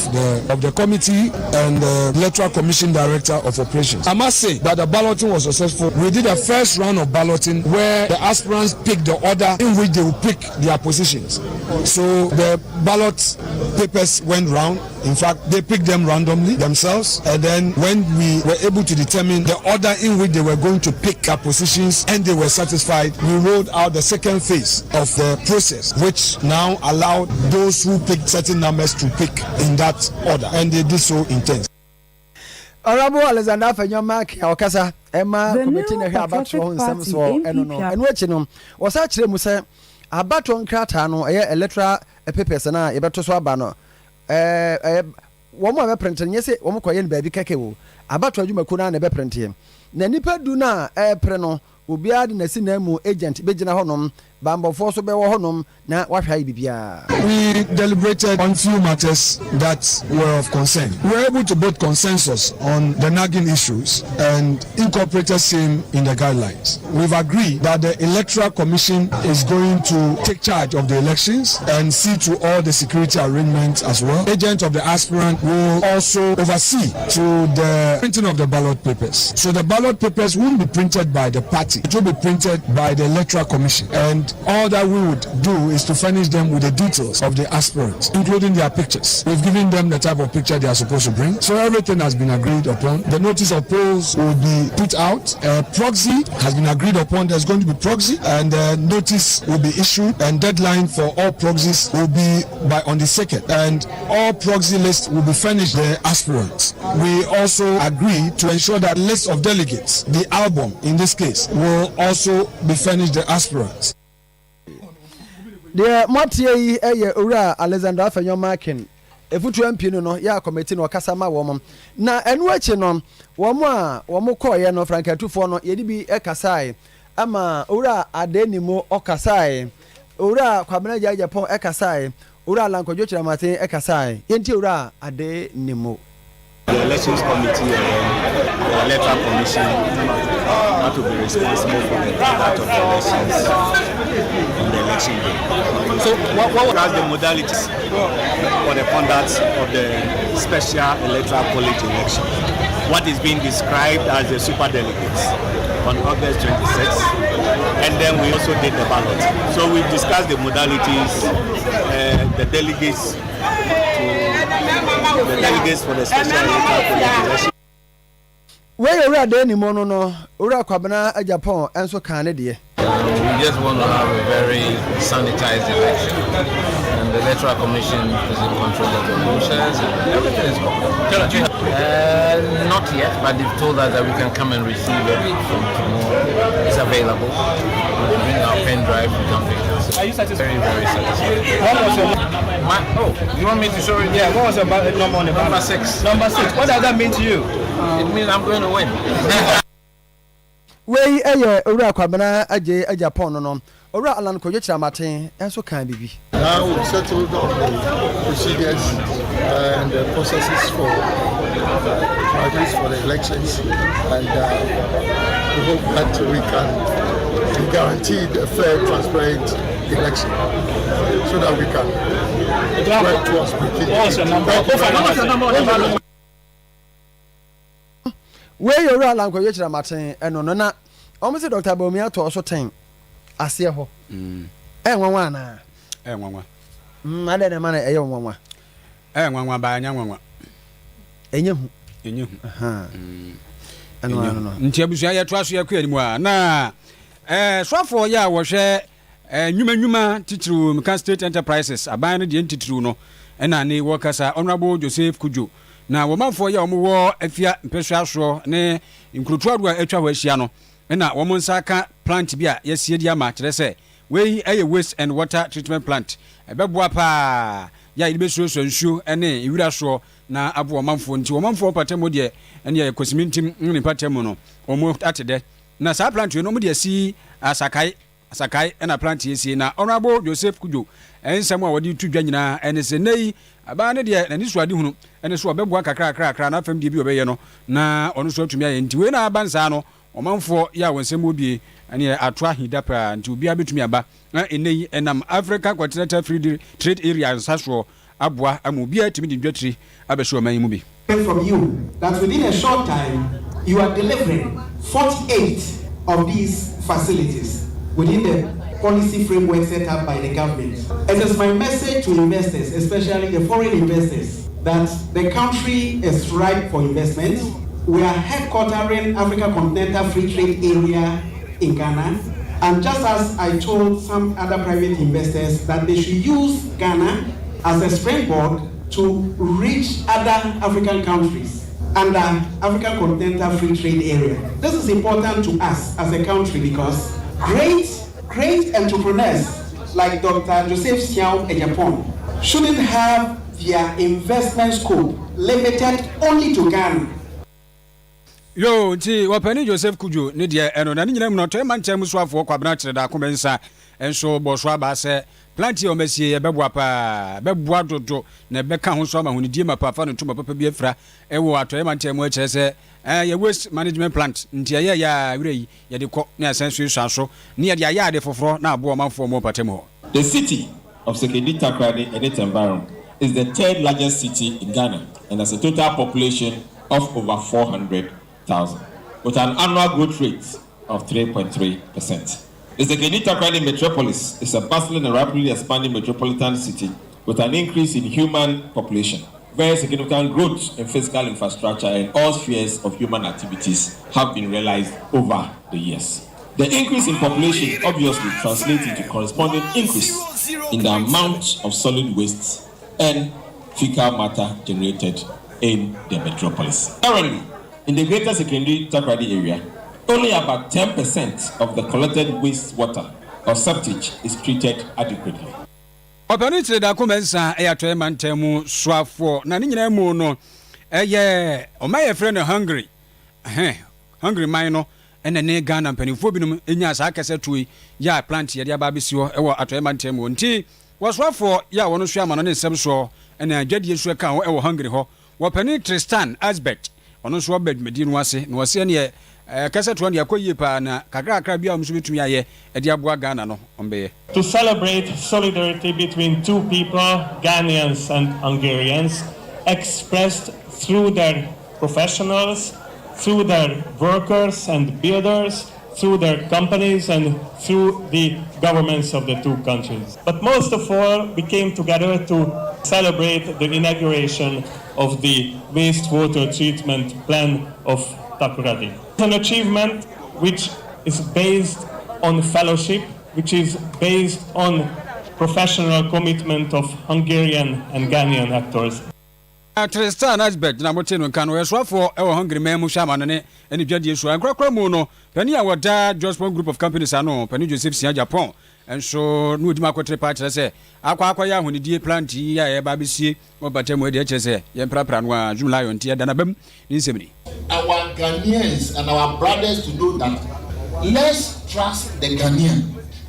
the committee and the Electoral Commission Director of Operations. I must say that the balloting was successful. We did a first round of balloting where the aspirants picked the order in which they will pick their positions. So the ballot papers went round. In fact, they picked them randomly themselves, and then when we were able to determine the order in which they were going to pick their positions and they were satisfied, we rolled out the second phase of the process, which now allowed those who picked certain numbers to pick in that order, and they did so in 10. Honorable Alexander Fanyama Okasa Emma committee na hwa abatto ho nsem so eno no eno achi no wosa kire mu se abatto nkrata no electoral papers na yebeto so aba no wo mo be print nye se wo mo koye ne ba bi keke wo abatto adwumako na be print ye na nipa du na pre no obi ade na si na mu agent be gina honom bambofo so be wo honom na wahwa bibia. We deliberated on few matters that were of concern. We were able to build consensus on the nagging issues and incorporated same in the guidelines. We've agreed that the Electoral Commission is going to take charge of the elections and see to all the security arrangements as well. Agent of the aspirant will also oversee to the printing of the ballot papers. So the ballot papers won't be printed by the party. It will be printed by the Electoral Commission. And all that we would do is to furnish them with the details of the aspirants, including their pictures. We've given them the type of picture they are supposed to bring. So everything has been agreed upon. The notice of polls will be put out. Proxy has been agreed upon. There's going to be proxy, and notice will be issued, and deadline for all proxies will be on the 2nd. And all proxy lists will be furnished the aspirants. We also agreed to ensure that list of delegates, the album in this case, will also be furnished the aspirants. The Motie Ura Alexander Fanyama Ken efutu MP no ya committee no kasama wo na enu achi no wo mo koye no Franka Tufo no ye di bi ekasai ama Ura Adenimo okasai Ura Kwabena Japan ekasai Ura Lankojo Chiramate ekasai yenti Ura Adenimo. The Elections Committee and the Electoral Commission are to be responsible for the conduct of the elections on the election day. So what are the modalities for the conduct of the special electoral college election? What is being described as the super delegates on August 26th, and then we also did the ballot. So we've discussed the modalities, the delegates for the special electoral college election. Where you are any mono no Ura Kwabena Japan and so Canada. We just want to have a very sanitized election, and the Electoral Commission is in control of the process, and everything is covered. Not yet, but they've told us that we can come and receive it from tomorrow. It's available. We bring our pen drive, we can pick it. Are you satisfied? Very, very satisfied. What was your you want me to show you? Yeah, what was your number on the ballot? Number 6. Number 6. What does that mean to you? It means I'm going to win. Wey Ura Kwabena Japan no Ura Alan Kojo Chiramate enso kan bibi. Now we settled on the procedures and the processes for the elections, and we hope that we can be guaranteed a fair, transparent election so that we can work towards making. What's your number? What's your number on the ballot? Where you are Lanko Yachira Martin and Nona, almost Dr. Bomia to also 10 Asia ho. And one. Ade na man e nwanwa. Nwanwa ba anya nwanwa. Enye hu. Aha. Ano. Nti abusua ya to aso ya kwani mu a na swafo ya wo hwe nwuma titru Mika State Enterprises aban no de titru no na ne wo kasa Honorable Joseph Kujo na wo manfo ya wo wo afia mpehwe aso ne nkrutu adu atwa ho ahia no na wo monsa ka plant bi a yesie di ama kire se we eye waste and water treatment plant ebeboa pa ya ibe so nsu ene iwira so na abo wo manfo nti wo manfo patemo de ene ya kosimintim ne patemo no omo atede na sa plant no mo de si asakai ena plant yesi na Honorable Joseph Kujo ensem a wodi tudwa nyina ene se nei aba ne de na ni so ade hunu ene so obeboa kakra na fam de bi obeye no na ono so atumi aye nti we na abansa no omanfo ya wonsem obie ene atoa hidapa nti obi abetumi aba na enei enam Africa Continental Free Trade Area nsaso aboa amobi atimi de dwatri abehwe oman mu bi. From you that within a short time you are delivering 48 of these facilities within the policy framework set up by the government. It is my message to investors, especially the foreign investors, that the country is ripe for investment. We are headquartering Africa Continental Free Trade Area in Ghana. And just as I told some other private investors that they should use Ghana as a springboard to reach other African countries under African Continental Free Trade Area. This is important to us as a country because great entrepreneurs like Dr. Joseph Siao in Japan shouldn't have their investment scope limited only to Ghana. Yo, nti wapani Joseph Kujo ne de eno na nyina mu no to man cham so afo kwabena kire da komensa enso boso aba se plant o mesie beboa pa beboa dodo na beka ho so ama ho die mapa fa no tuma papa bi afra ewo ato man cham akire se ya waste management plant nti ya wire yi ya de ko na asenso isu aso ne ya de ya de foforo na abo manfo mo patemo. The city of Sekondi Takoradi and its environment is the third largest city in Ghana and has a total population of over 400,000 with an annual growth rate of 3.3%. The Sekondi Takoradi metropolis is a bustling and rapidly expanding metropolitan city with an increase in human population. Very significant growth in physical infrastructure and all spheres of human activities have been realized over the years. The increase in population obviously translates into corresponding increase in the amount of solid waste and fecal matter generated in the metropolis. Currently, in the greater Sekondi Takoradi area, only about 10% of the collected wastewater or septic is treated adequately. Opportunity da komensa to mantemu swafo na nyina mu no o my friend hungry hungry man no ene ne Ghana mpanimfo binum enya sa akase tuyi ya plant ye dia ba besio ewo ato mantemu nti waswafo ya wono so ama no ne nsem so ene adwade so ka ho ewo hungry ho wopani Tristan Asbert ono so bed medi no ase no ase ne kase to ne akoyie pa na kakra bia omso betumi aye e dia boa Ghana no ombeye. To celebrate solidarity between two people, Ghanaians and Hungarians, expressed through their professionals, through their workers and builders, through their companies and through the governments of the two countries. But most of all, we came together to celebrate the inauguration of the wastewater treatment plan of Takoradi. It's an achievement which is based on fellowship, which is based on professional commitment of Hungarian and Ghanaian actors. Tristan Asbert na moteno kan we swafo e wo Hungary memu shama ne eni dwade so ankrakra mu no pani a woda Josport group of companies ano pani Joseph Sia Japan enso no odima akotre pa kire se akwa ya honidie plant ya e ba besie obatemu e de kire se ye mprapra no a June Lion tie dana bam ni nsemni. Our Ghanaians and our brothers to know that let's trust the Ghanaian.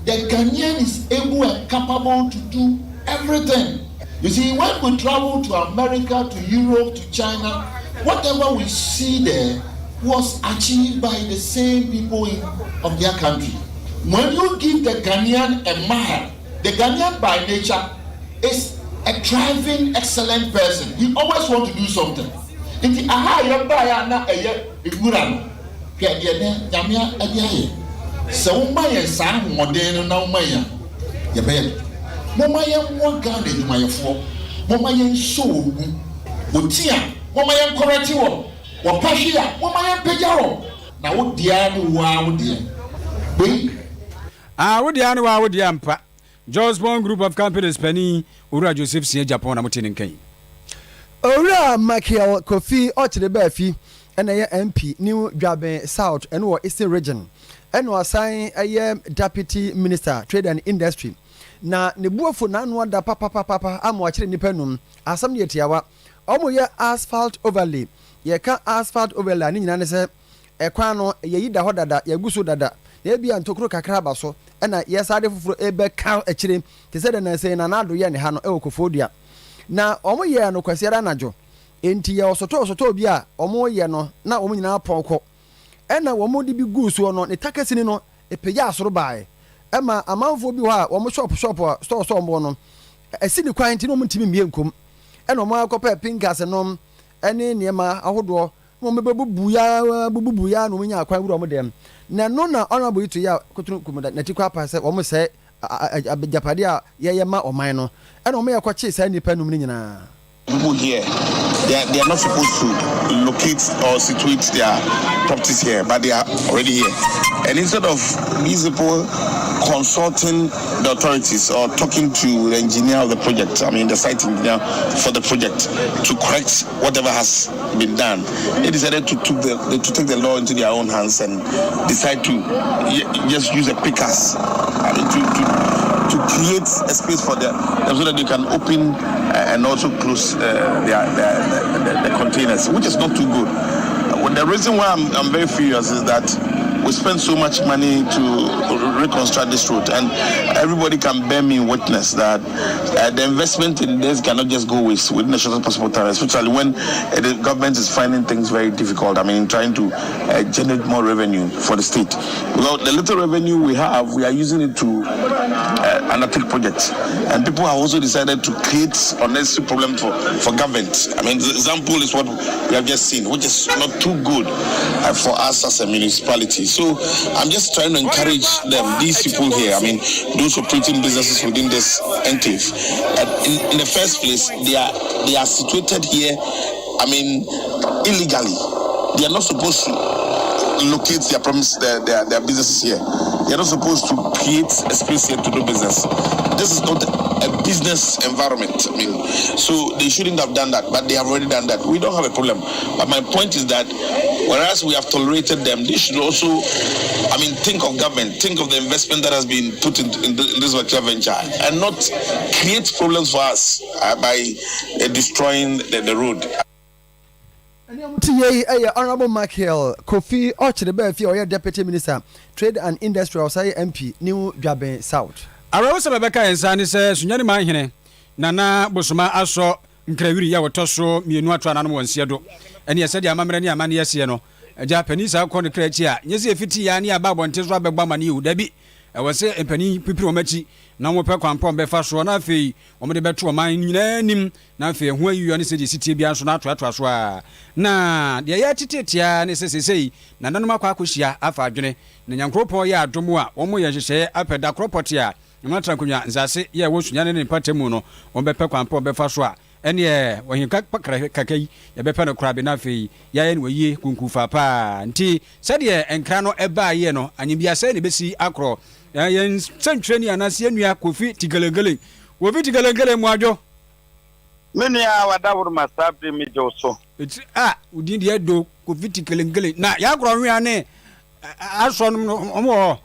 The Ghanaian is able and capable to do everything. You see, when we travel to America, to Europe, to China, whatever we see there was achieved by the same people of their country. When you give the Ghanaian a mile, the Ghanaian by nature is a driving, excellent person. He always wants to do something. In the Mama yɛn mo Ghana adwumayɛfoɔ. Mama yɛn so ogu. Otia, mama yɛn kɔrɛti wɔ. Wɔpahwea, mama yɛn pagya wɔ. Na wo dia ne wo dia. Wei. Wo dia ne wo dia mpa. Josbon Group of Companies Penny Ura Joseph Sie Japan na mutini nkan. Ora Michael Kofi Ochireba fi ena ye MP New Dwaben South and wo Eastern Region. Eno assign Deputy Minister Trade and Industry. Na ne buofo na anu da papa amo akire nipa num asam ye tiawa. Omo ye asphalt overlay. Ye ka asphalt overlay ni nyina ne se ekwan no ye yida ho dada ye guso dada. Na bia ntokro kakra ba so ena ye sade fufuro ebe ka akire te se de na se na nado ye ne ha no e okofodua. Na omo ye no kwasiara najo enti ye osoto bi a omo ye no na omo nyina pɔnkɔ ɛna omo di bi gusu no ne takasini no epeya asoro bae ɛma amanfo bi hɔ a omo shop store omo no esi ni kwan ti no omo ntimi mie nkom ɛna omo akɔpɛ pinkas no ɛne niema ahodo mo mebubu ya no omo nya kwan wuro omo dem na no na honorable to ya kotunu kumada na ti kwa pa sɛ omo sɛ abejapade a ye ma oman no ɛna omo yakɔ che sa nipa num ni nyina. People here, they are not supposed to locate or situate their properties here, but they are already here. And instead of these people consulting the authorities or talking to the engineer of the project, the site engineer for the project, to correct whatever has been done, they decided to take the law into their own hands and decide to just use a pickers to create a space for them so that they can open and also close the containers, which is not too good. The reason why I'm very furious is that we spend so much money to reconstruct this road, and everybody can bear me witness that the investment in this cannot just go waste within the shortest possible time, especially when the government is finding things very difficult. Trying to generate more revenue for the state. Well, the little revenue we have, we are using it to undertake projects, and people have also decided to create unnecessary problems for government. The example is what we have just seen, which is not too good for us as a municipality. So I'm just trying to encourage them, these people here, those operating businesses within this enclave. In the first place, they are situated here, illegally. They are not supposed to locate their businesses here. They are not supposed to create a space here to do business. This is not a business environment. So they shouldn't have done that, but they have already done that. We don't have a problem. But my point is that whereas we have tolerated them, they should also, think of government, think of the investment that has been put in this particular venture, and not create problems for us by destroying the road. Honorable Michael Kofi Ochireba fi oye Deputy Minister Trade and Industry Osai MP New Dwaben South. Arawusa bebeka ensani se sunyani manhene nana bosoma aso nkrawiri ya wotoso mienu atwa nanom wonsie do ene yese dia amamre ne amane yese no agya pani sa kɔ ne krachi a nyese efiti ya ne aba bonte so abegba mane yu dabi wose empani pipiri omachi na mo pe kwampɔ befa so na afei omde beto oman nyina nim na afei ho ayiyo ne se de sitie bia so na atoato so a na de ya titetia ne sesesei na nanom akwa akohia afa adwene na nyankropɔ ya adomo a omo ye hyehyɛ apeda kropɔte a nyamatra konwa nzase ye wo sunyane ne patemu no ombepe kwampɔ befa so a ene wahinka pakra kakai ya bepa no krabe na afei ya ye ne waye kunkufa pa nti sɛde enkra no eba ye no anyibia sɛ ne besi akro ya yen sentwani anase anua Kofi tigalengele wofi tigalengele mu adwo menua wadawuru masabre mi joso udin de do Kofi tigalengele na ya akro hwea ne aso no omo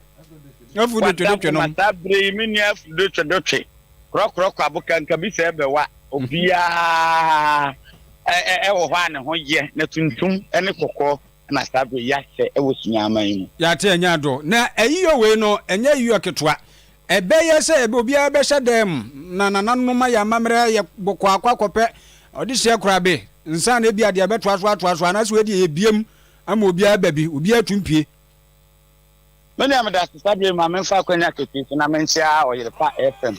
afu de twetwe no masabre menua afu de twetwe krokro kwa buka nka bi se bewa obia wo hwa ne ho ye na tuntum ene kokɔ na sabre ya se wo sunyama yi ya te anya do na ayiyo we no enya yiyo ketwa ebe ye se ebe obia be hyedem na nananoma ya mamre ye bokɔ akɔkɔpɛ odi hye korabe nsa na bia de beto aso na so wedi ebiem ama obia babi obia tumpie mene amada sabre ma memfa kwanya kete na mentia Oyerepa FM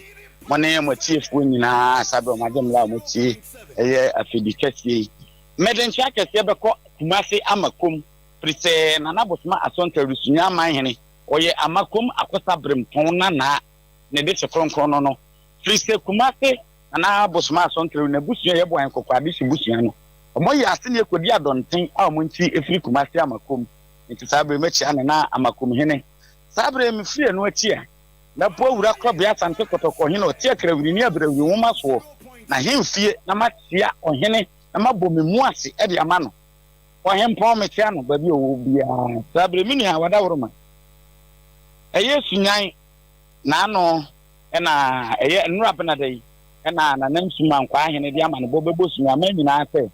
mone mo chief nyina sabre ma demla mo chi eye afidikasi medencha kese beko kumase amakom prese nana bosma Asante rusunya manhene oye amakom akosa brempon na ne de chekronkron no Frise Kumase ana bosma so nkere na busua ye boan kokwade si busua no omo ya ase ne ekodi adonten a omo nti efiri Kumase amakom nti sabre mechi ana na amakom hene sabre me fie no achi a na po wura Krobea Asante kotoko hene o tie krawiri ni abrawi woma so na hemfie na matia ohene na mabome mu ase e de ama no ohempo metia no ba bi o bia sabre mini a wada woroma eye sunyan na no ena eye nura penadai ena na namsuma nkwa ahene de ama no bobebo sunyan ma nyina ase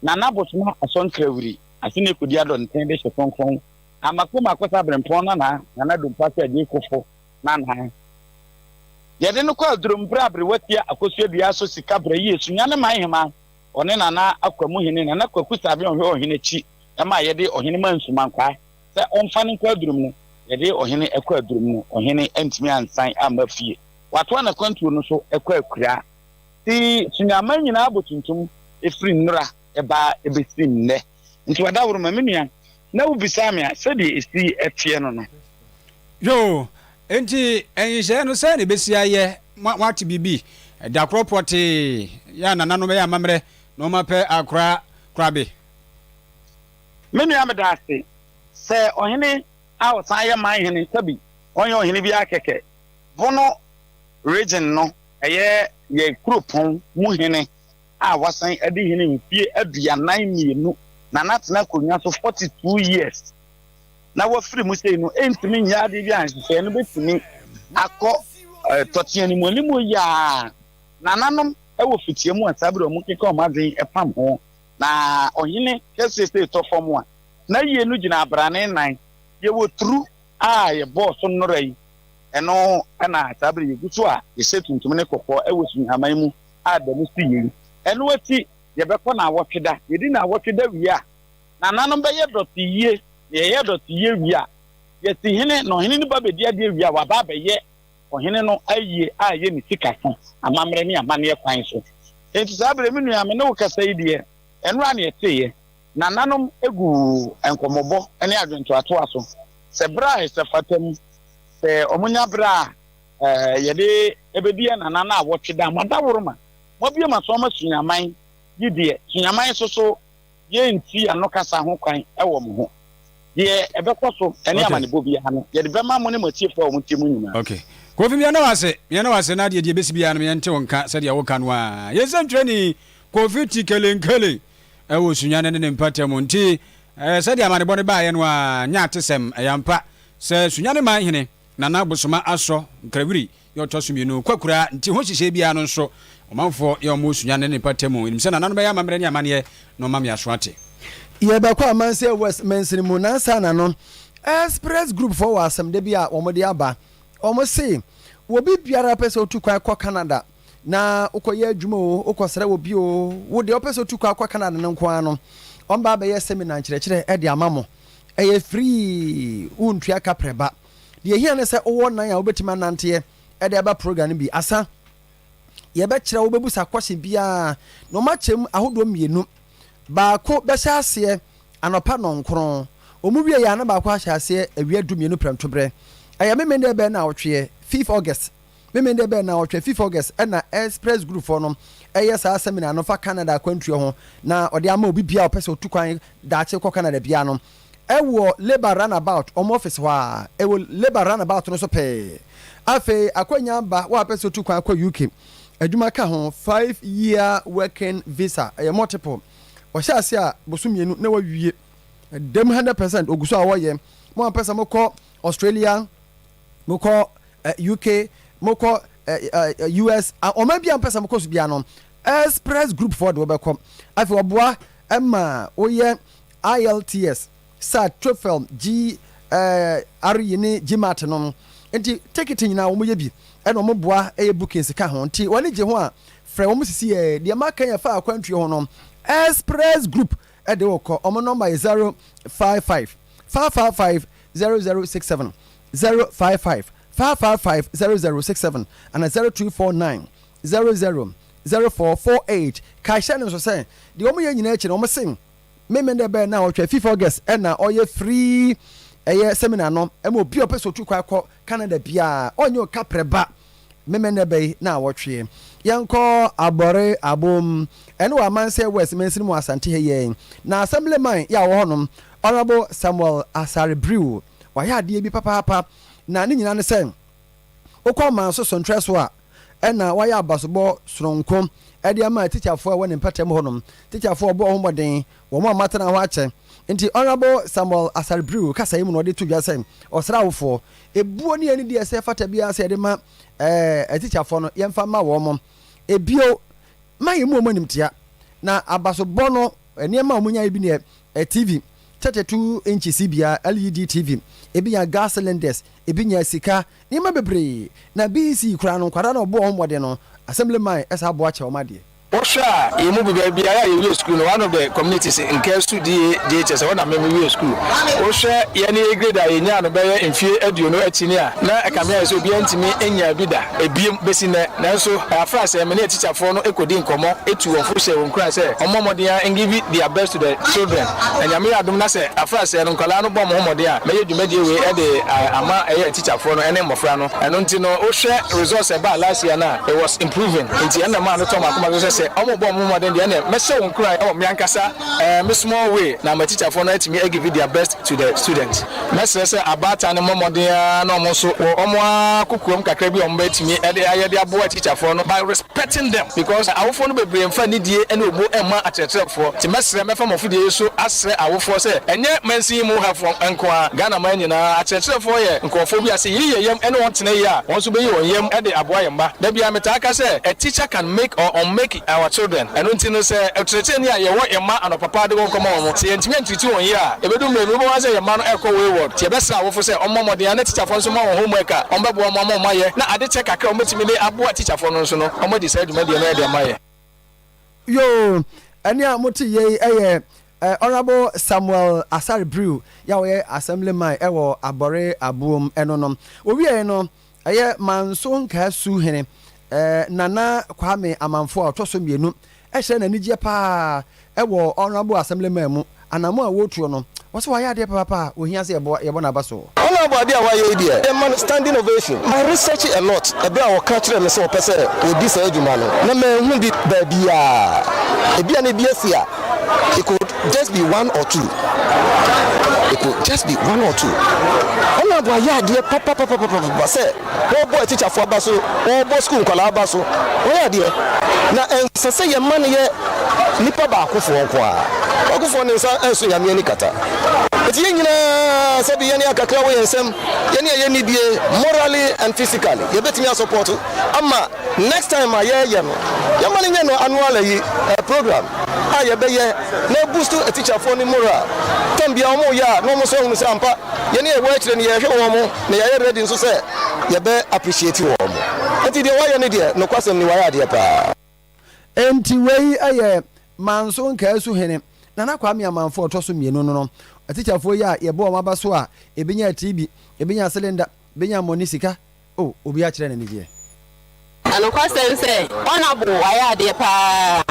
na nabosuma asonkrawiri asine ekodi adonten de hyefonkon amakom akosa brempon na dompa se de kofo na yede no kwa durum brabre watia akosua bia so sika bra yi sunyan ne man hema one na akwamu hene na kwakusa bi ohwe ohene chi ema yede ohene mansuma nkwa se onfa ne kwa durum no yede ohene ekwa durum no ohene antimi ansan amafie wato na kwantu no so ekwa akura ti sunyaman nyina abotuntum efiri nnura eba ebesi nne nti wada woro mamenia na ubisa me se de esi efie no yo enti enhye no se ne besi aye wati bibi da kropoti ya nanano me ya mamre no mape akra krabe menu amedase se ohene awsan ye man hene sabi onye ohene bi akeke bono region no eye ye kropon mu hene a wasan ade hene mfie aduanan mienu na natena konya so 42 years na wafiri mu sei no entimi nya ade bi anhye no betimi akọ totiani mu ni mu ya nananom ewo fitie mu asabre mu keka o maden epam ho na ohene kese se to fom a na ye no gina abrane nan ye wo tru a ye boss nnorai eno na asabre ye gutu a ye setuntum ne kokọ ewo sunhaman mu a da mu siyiri eno ati ye bekọ na awotweda ye di na awotweda wi a nananom be ye doti ye ye doti ye wi a ye ti hene no hene ni ba be dia wi a wa ba be ye ohene no aye a ye ni sika so amamre ni amane kwan so enti sabre mi nua me no kasa yi de eno a na eteye nananom egu enkomobo ene adwento ato aso se bra se fatam se omunya bra ye de ebedie nanana a wotweda madaworoma mo bia maso ma sunyaman yi de sunyaman so ye nti anokasa ho kwan ewo mo ho ye ebekoso ene amane bobia no ye de bema mo ne matiefo o mutimu nyina okay Kofi miana wase na de besi bia no yente wonka se de woka no a yesentwani Kofi tikelenkele ewo sunyane ne mpatam nti se de amane bone ba ye no a nya tesem yampa se sunyane man hene na bosoma aso nkrawiri yo tosumi no kwakura nti ho hihye bia no nso omanfo ye omo sunyane ne mpatam nimse na nanu be ya mamre ne amane no mame aso ate ye be kwa manse west mensirimu na sana no express group for wasam de bia omode aba omo say wobi biara pese otukwa kwa Canada na ukoye adwuma o ukosere wobi o wo de opese otukwa kwa Canada no nko ano omba be ye seminar kyerɛkyerɛ e de amamo eye free untua kapreba de hia ne se owo nan a obetima nante e de aba program bi asa ye be kyerɛ wo bebusa kwashe bia no machem ahodo mienu baako be hya ase anopa no nkron omuwie ya na baako hya ase awia du mienu premtobre aya memende be na otwe 5th August memende be na otwe 5th August na express group for no eye sa seminar no fa Canada kwantue ho na ode ama obi bia opese otukwan daache ko Canada bia no ewo labor runabout office wa ewo labor runabout no so pe afi akwanya ba wa pese otukwan akwa UK adwuma ka ho 5-year working visa eye multiple o sha ase a bosumienu na wawie dem 100% oguso a woye mo pese mo ko Australia moko UK moko US o ma bia mpesa moko so bia no express group for do bekom afi oboa emma oye IELTS sa TOEFL G RE GMAT no enti ticket nyina wo moye bi e no moboa e booking sika ho enti woni je ho a frɛ wo sisi e de maka ya fa akwantue ho no express group e de woko o mo number is 055 555 0067 055 555 0067 and 0249 00 0448 kaisha no so say the omo ye nyina echi no omo sing memende be na otwa 5th August e na oye free eye seminar no e mo bi opeso tu kwa Canada bia onye kapreba memene bay na watchie yanko abore abom ene wa manse west mensin mu asante he na assemblyman ya wo honom honorable Samuel Asare Brew wa ya de bi papa na ne nyina ne sen okoma so sontreso a ena wa ya abasobo soronkom ede ama teacherfo a woni patem honom teacherfo obo homoden wo mo amatana ho ache nti honorable Samuel Asare Brew kasa yimu no de to dwasem osrawofo ebuo ne ani de se fata bia se de ma teacherfo no yemfa ma wo mo ebio mayimu omanimtia na abasobo no eniema omunya bi ne TV 32 inches bia LED TV ebinya gas cylinders ebinya sika niema bebre na BC kura no kwara no bo homode no assemblyman esa bo ache omade Osha emu be bia ya school one of the communities in Kesu DHS one amemi school Osha ye grade a nya no be enfie aduono atini a na akamia so bia ntimi enya bida ebiem besi na nanso afrase me na teacher for no ekodi nkomo etu ofo hye won kura se omomode a give their best to the children enya me adom na se afrase no nkala no bom homode a me yedumade we e de ama teacher for no ene mofra no eno nti no Osha resource ba last year na it was improving nti ena ma no to makoma so omo bom modern dey na me se won kura o me ankasa me small way na my teacher for no atimi give their best to the students me se abata ne modern na omo so omo akokuom kakra bi omo atimi e dey aye dey abo teacher for no by respecting them because awofo no bebre mfa ni die ene obo ema atetre for ti me se me fa mofo so asre awofo se enye mansi mu ha from enkoa Ghana man nyina atetre for ye nkofo bi ase yi yem ene won tena yi a won so be yi won yem e dey abo ayemba da bia metaka se a teacher can make or unmake our children and until say a ni aye wo ema and papa de won komo won se entimi entiti won yi a ebedu me bo say ema no ekọ wayward ti ebesa awofo say omomode an teacher for so ma won homework a ombe bo omama maye na ade check akra ometimi ne abo teacher for no so no omode say duma de na de maye yo ani amoti ye eye honorable Samuel Asare Brew ya we assemblyman ewo abore abuom enonom owie no eye manso nka su hene nana kwame amanfo atoso mienu ehye na nigye pa ewo honorable assemblyman mu anamo a wotuo no wose wa ya de papa ohia se yebo na baso honorable ade a wa ye die e man standing ovation I research a lot e be a wo ka kire me se wo pese wo di sa adwuma no na me hu bi ba bia e bia na bia sia it could just be one or two. It could just be one or two. Honorable ya de papa say wo boy teacher for baso wo boy school kwala baso wo ya de na ensese ye man ye nipa ba akofo nko a akofo ne nsa enso ya me ni kata eti nyina sabi ye ni akakra wo yensem ye ni die morally and physically ye betimi support ama next time ye no ye man nye no annual yi program ye be ye na boost a teacher for ni moral tambia omo ya no mo so hunu se ampa ye ni e wa kire ni ye hwe wo mo na ye ready nso se ye be appreciate wo mo eti de wa ye ni de no kwasem ni wa ya de pa enti wei aye manso nka su hene nana kwame amanfo otoso mienu no atichafo ya ye bo maba so a ebinya TV ebinya cylinder ebinya monisika obi a kire na nije ano kwasem say honorable waya de pa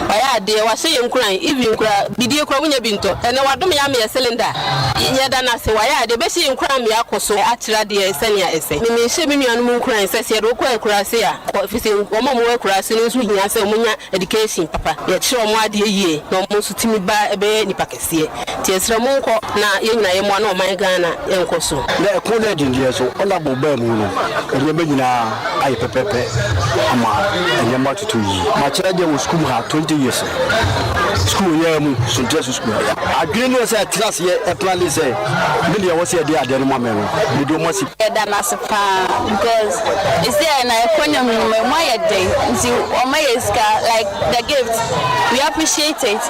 waya de wa se yenkran even kura bidie kura munya binto ene wadom ya me cylinder ye da na se waya de be se yenkran me akoso akira de senia ese me hye me nuanu mu nkran se se do kwa kura se a ofisi omo mo kura se nso hia se munya education papa ye kire omo ade yie na omo so timi ba ebe nipa kese ti esre mo nko na ye nyina ye mo na oman Ghana enkoso na ekun na dindie so honorable ba mu no ere be nyina ayi pepepe ama enyama tutu yi ma kira je wo school ha 20 years school ya mu so just school ya adwene no say class ye e plan li say me dey wo say dey ade no ma me no me do mo si e da na sepa because is there na ekonya mu me mo ya dey nti o ma yeska like the gift we appreciate it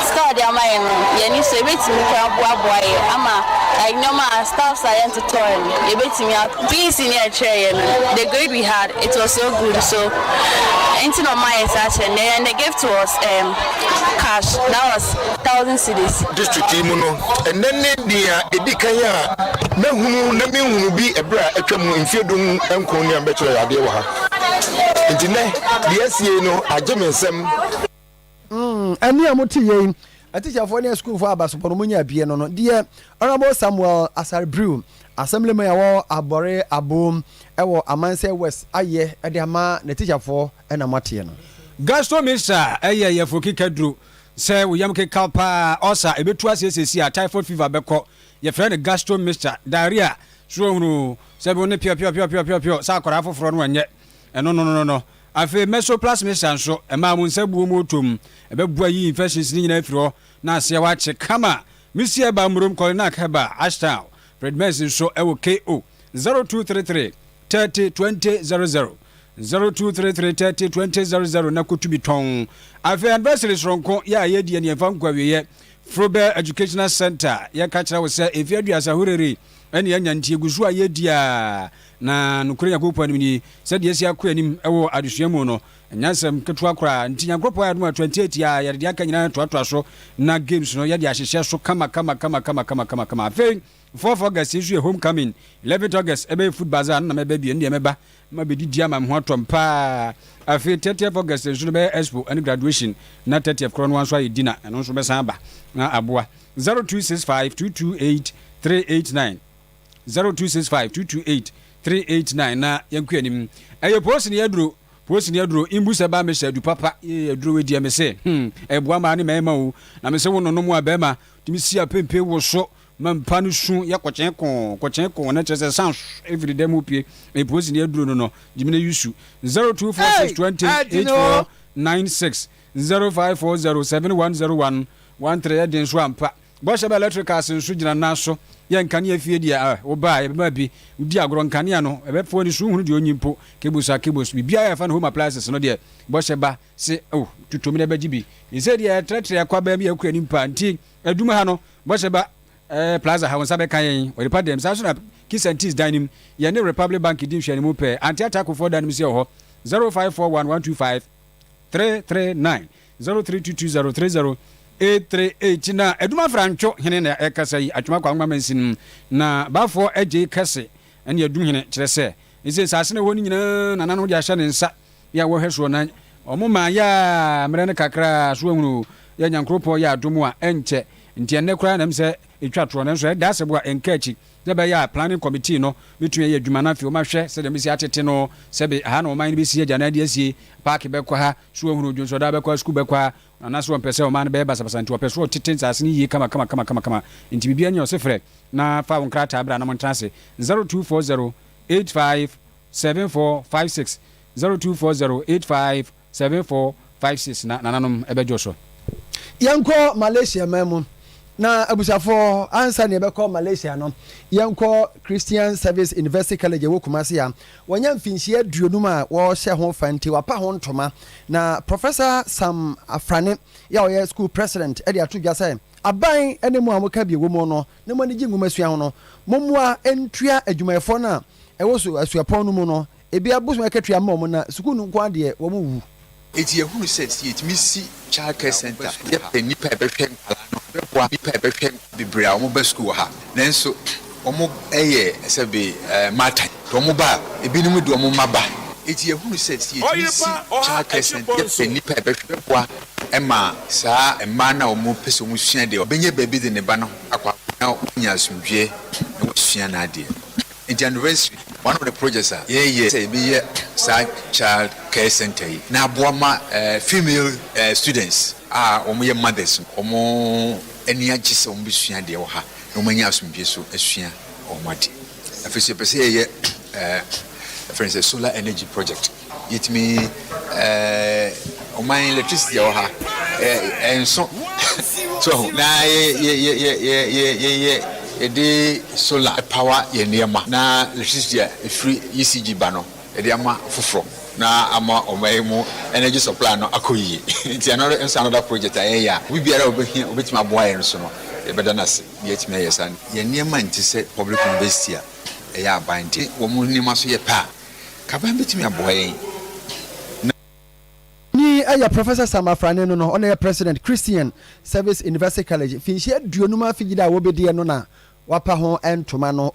ska dey ama ye no ye ni so ebetimi kwa boa ye ama like normal staff science tutorial ebetimi please in your chair the grade we had it was so good so into my session and they gave to us cash that was 1,000 cedis district imuno and then dia edikanya na hunu na me hunu bi ebra atwam mfiedum enkon ni ambetro ya de wo ha intine dia sie no agemensem ani amoti yen aticha for ne school for abaso munya bie no no dia honorable Samuel Asare Brew assemblyman yawo abore abom ewo amanse west aye ede ama na teacher for na matie no Gaston Mr. Eye yefoki kadru se woyam ke kalpa osa ebetu asesesi a typhoid fever beko ye friend Gaston Mr. diarrhea so hunu se be ne pio sa akora afoforo no anye no afi mesoplasma sanso ema mu nsabu mu otom ebebua yi infections ni nyina afiro na ase wa che kama misi eba murum kolina kaba ashtown Fred Messi so ewo KO 0233 30 20 00 0233 30 20 00 na kutubi ton afi anniversary sonko ya yedi ne yemfa nkwawiye Krobea Educational Center ya kachira wo se efiadu asahurere ene anya ntie gusu ayedia na nukuri yakopo ani se de sia akwa anim ewo adesuamu no nyansam ketu akora ntinya gropo ya 28 ya yade aka nyina toatoa so na games no yade ahyehye so kama afi 4 August is homecoming 11 August ebe food bazaar na mebe bi ndie meba mabedi dia ma ho tompa afi 30 August so be expo and graduation na 30 kron wan so ayi dinner no so be san ba na aboa 0265 228 389 0265 228 389 na yankuanim ayo post ni aduro imbusa ba me shadu papa aduro we dia me se eboa ma ne mema wo na me se wo no mu abema timi sia pempe wo so mampanu su yakochen kon na chese sans every day mu pie e post ni aduro no jimine yusu 0246208496 05407101 13 den so ampa Bosha electrical sensu gina naso ye nkane afie dia wo ba ye ba bi udi agro nkane no ebe fo ni su hunu de onyimpo kebus bibia ya fa no home appliances no de bosha ba se tutomi na baji bi ni se dia tretre akwa ba bi akura ni mpa nti aduma ha no bosha ba plaza ha won sabe kan yen Oyerepa dem sa so na kiss and teas dining ye ne Republic Bank din hwani mu pe anti attack for dining se ho 0541125339 0322030838 na eduma francho hene na ekasa yi atuma kwa mansin na bafo eje kase ene edum hene kire se ise sase ne honi nyina nana no dia hye ne nsa ya wo hweso na omuma ya mre ne kakra so hunu ya nyankropo ya adomu a enche ntie ne kura na mse etwatro ne so da sebo a enkachi be ya planning committee no betun ya adwuma na fi o ma hwe se de mesi atete no se be ha na o man be si agya na de asie park be kwa ha so hunu jonso da be kwa school be kwa na so mpese o man be ba sabasanti o peso tete asini yi kama nti bibia nya o sefre na fa won krata abra na mon transe 0240857456 0240857456 na nanom ebejo so yanko Malaysia memu na abusafo ansa ne ebekọ Malaysia no yenko Christian Service University College wo Kumasi ya wanya mfinhie aduonum a wo hye ho fanti wapa ho ntoma na Professor Sam Afrane ya oye school president e de atodwa sai aban ene mu amoka bi wo mu no ne mo ne gi ngumasua ho no momua entua adwumayefo na e wo so asuapon no mu no ebi abusu akatua ma mo na school no kwa de wo mu wu eti ehunu set yetimi si child care center ye nipa ebehwe nkala no beboa nipa ebehwe bibria omo ba school ha nanso omo eye sebe mata omo ba ebinim de omo maba eti ehunu set yetimi si child care center ye nipa ebehwe beboa ema saa ema na omo pese omo sua de obenye baby de ne ba no akwa na onya asundwe no sua na ade anniversary one of the projects say be child care center na boama female students omo ye mothers omo eni agise omo bisua de wo ha no manya asumdwe so asua omade afese pese ye for instance solar energy project yetimi oman electricity wo ha enso so na ye ede solar power ye niema na electricity free ECG ba no ede ama foforo na ama omayemu energy supply no akoyi nti another project ayeya we biara obetima boa ye so no e beda na se ye timi yesan ye niema nti se public university e ya bandi wo mu niema so ye pa ka ba betimi aboa ye ni aya Professor Sam Afrane no on president Christian Service University College finhie aduonum afigida wo bedie no na wapa ho entoma no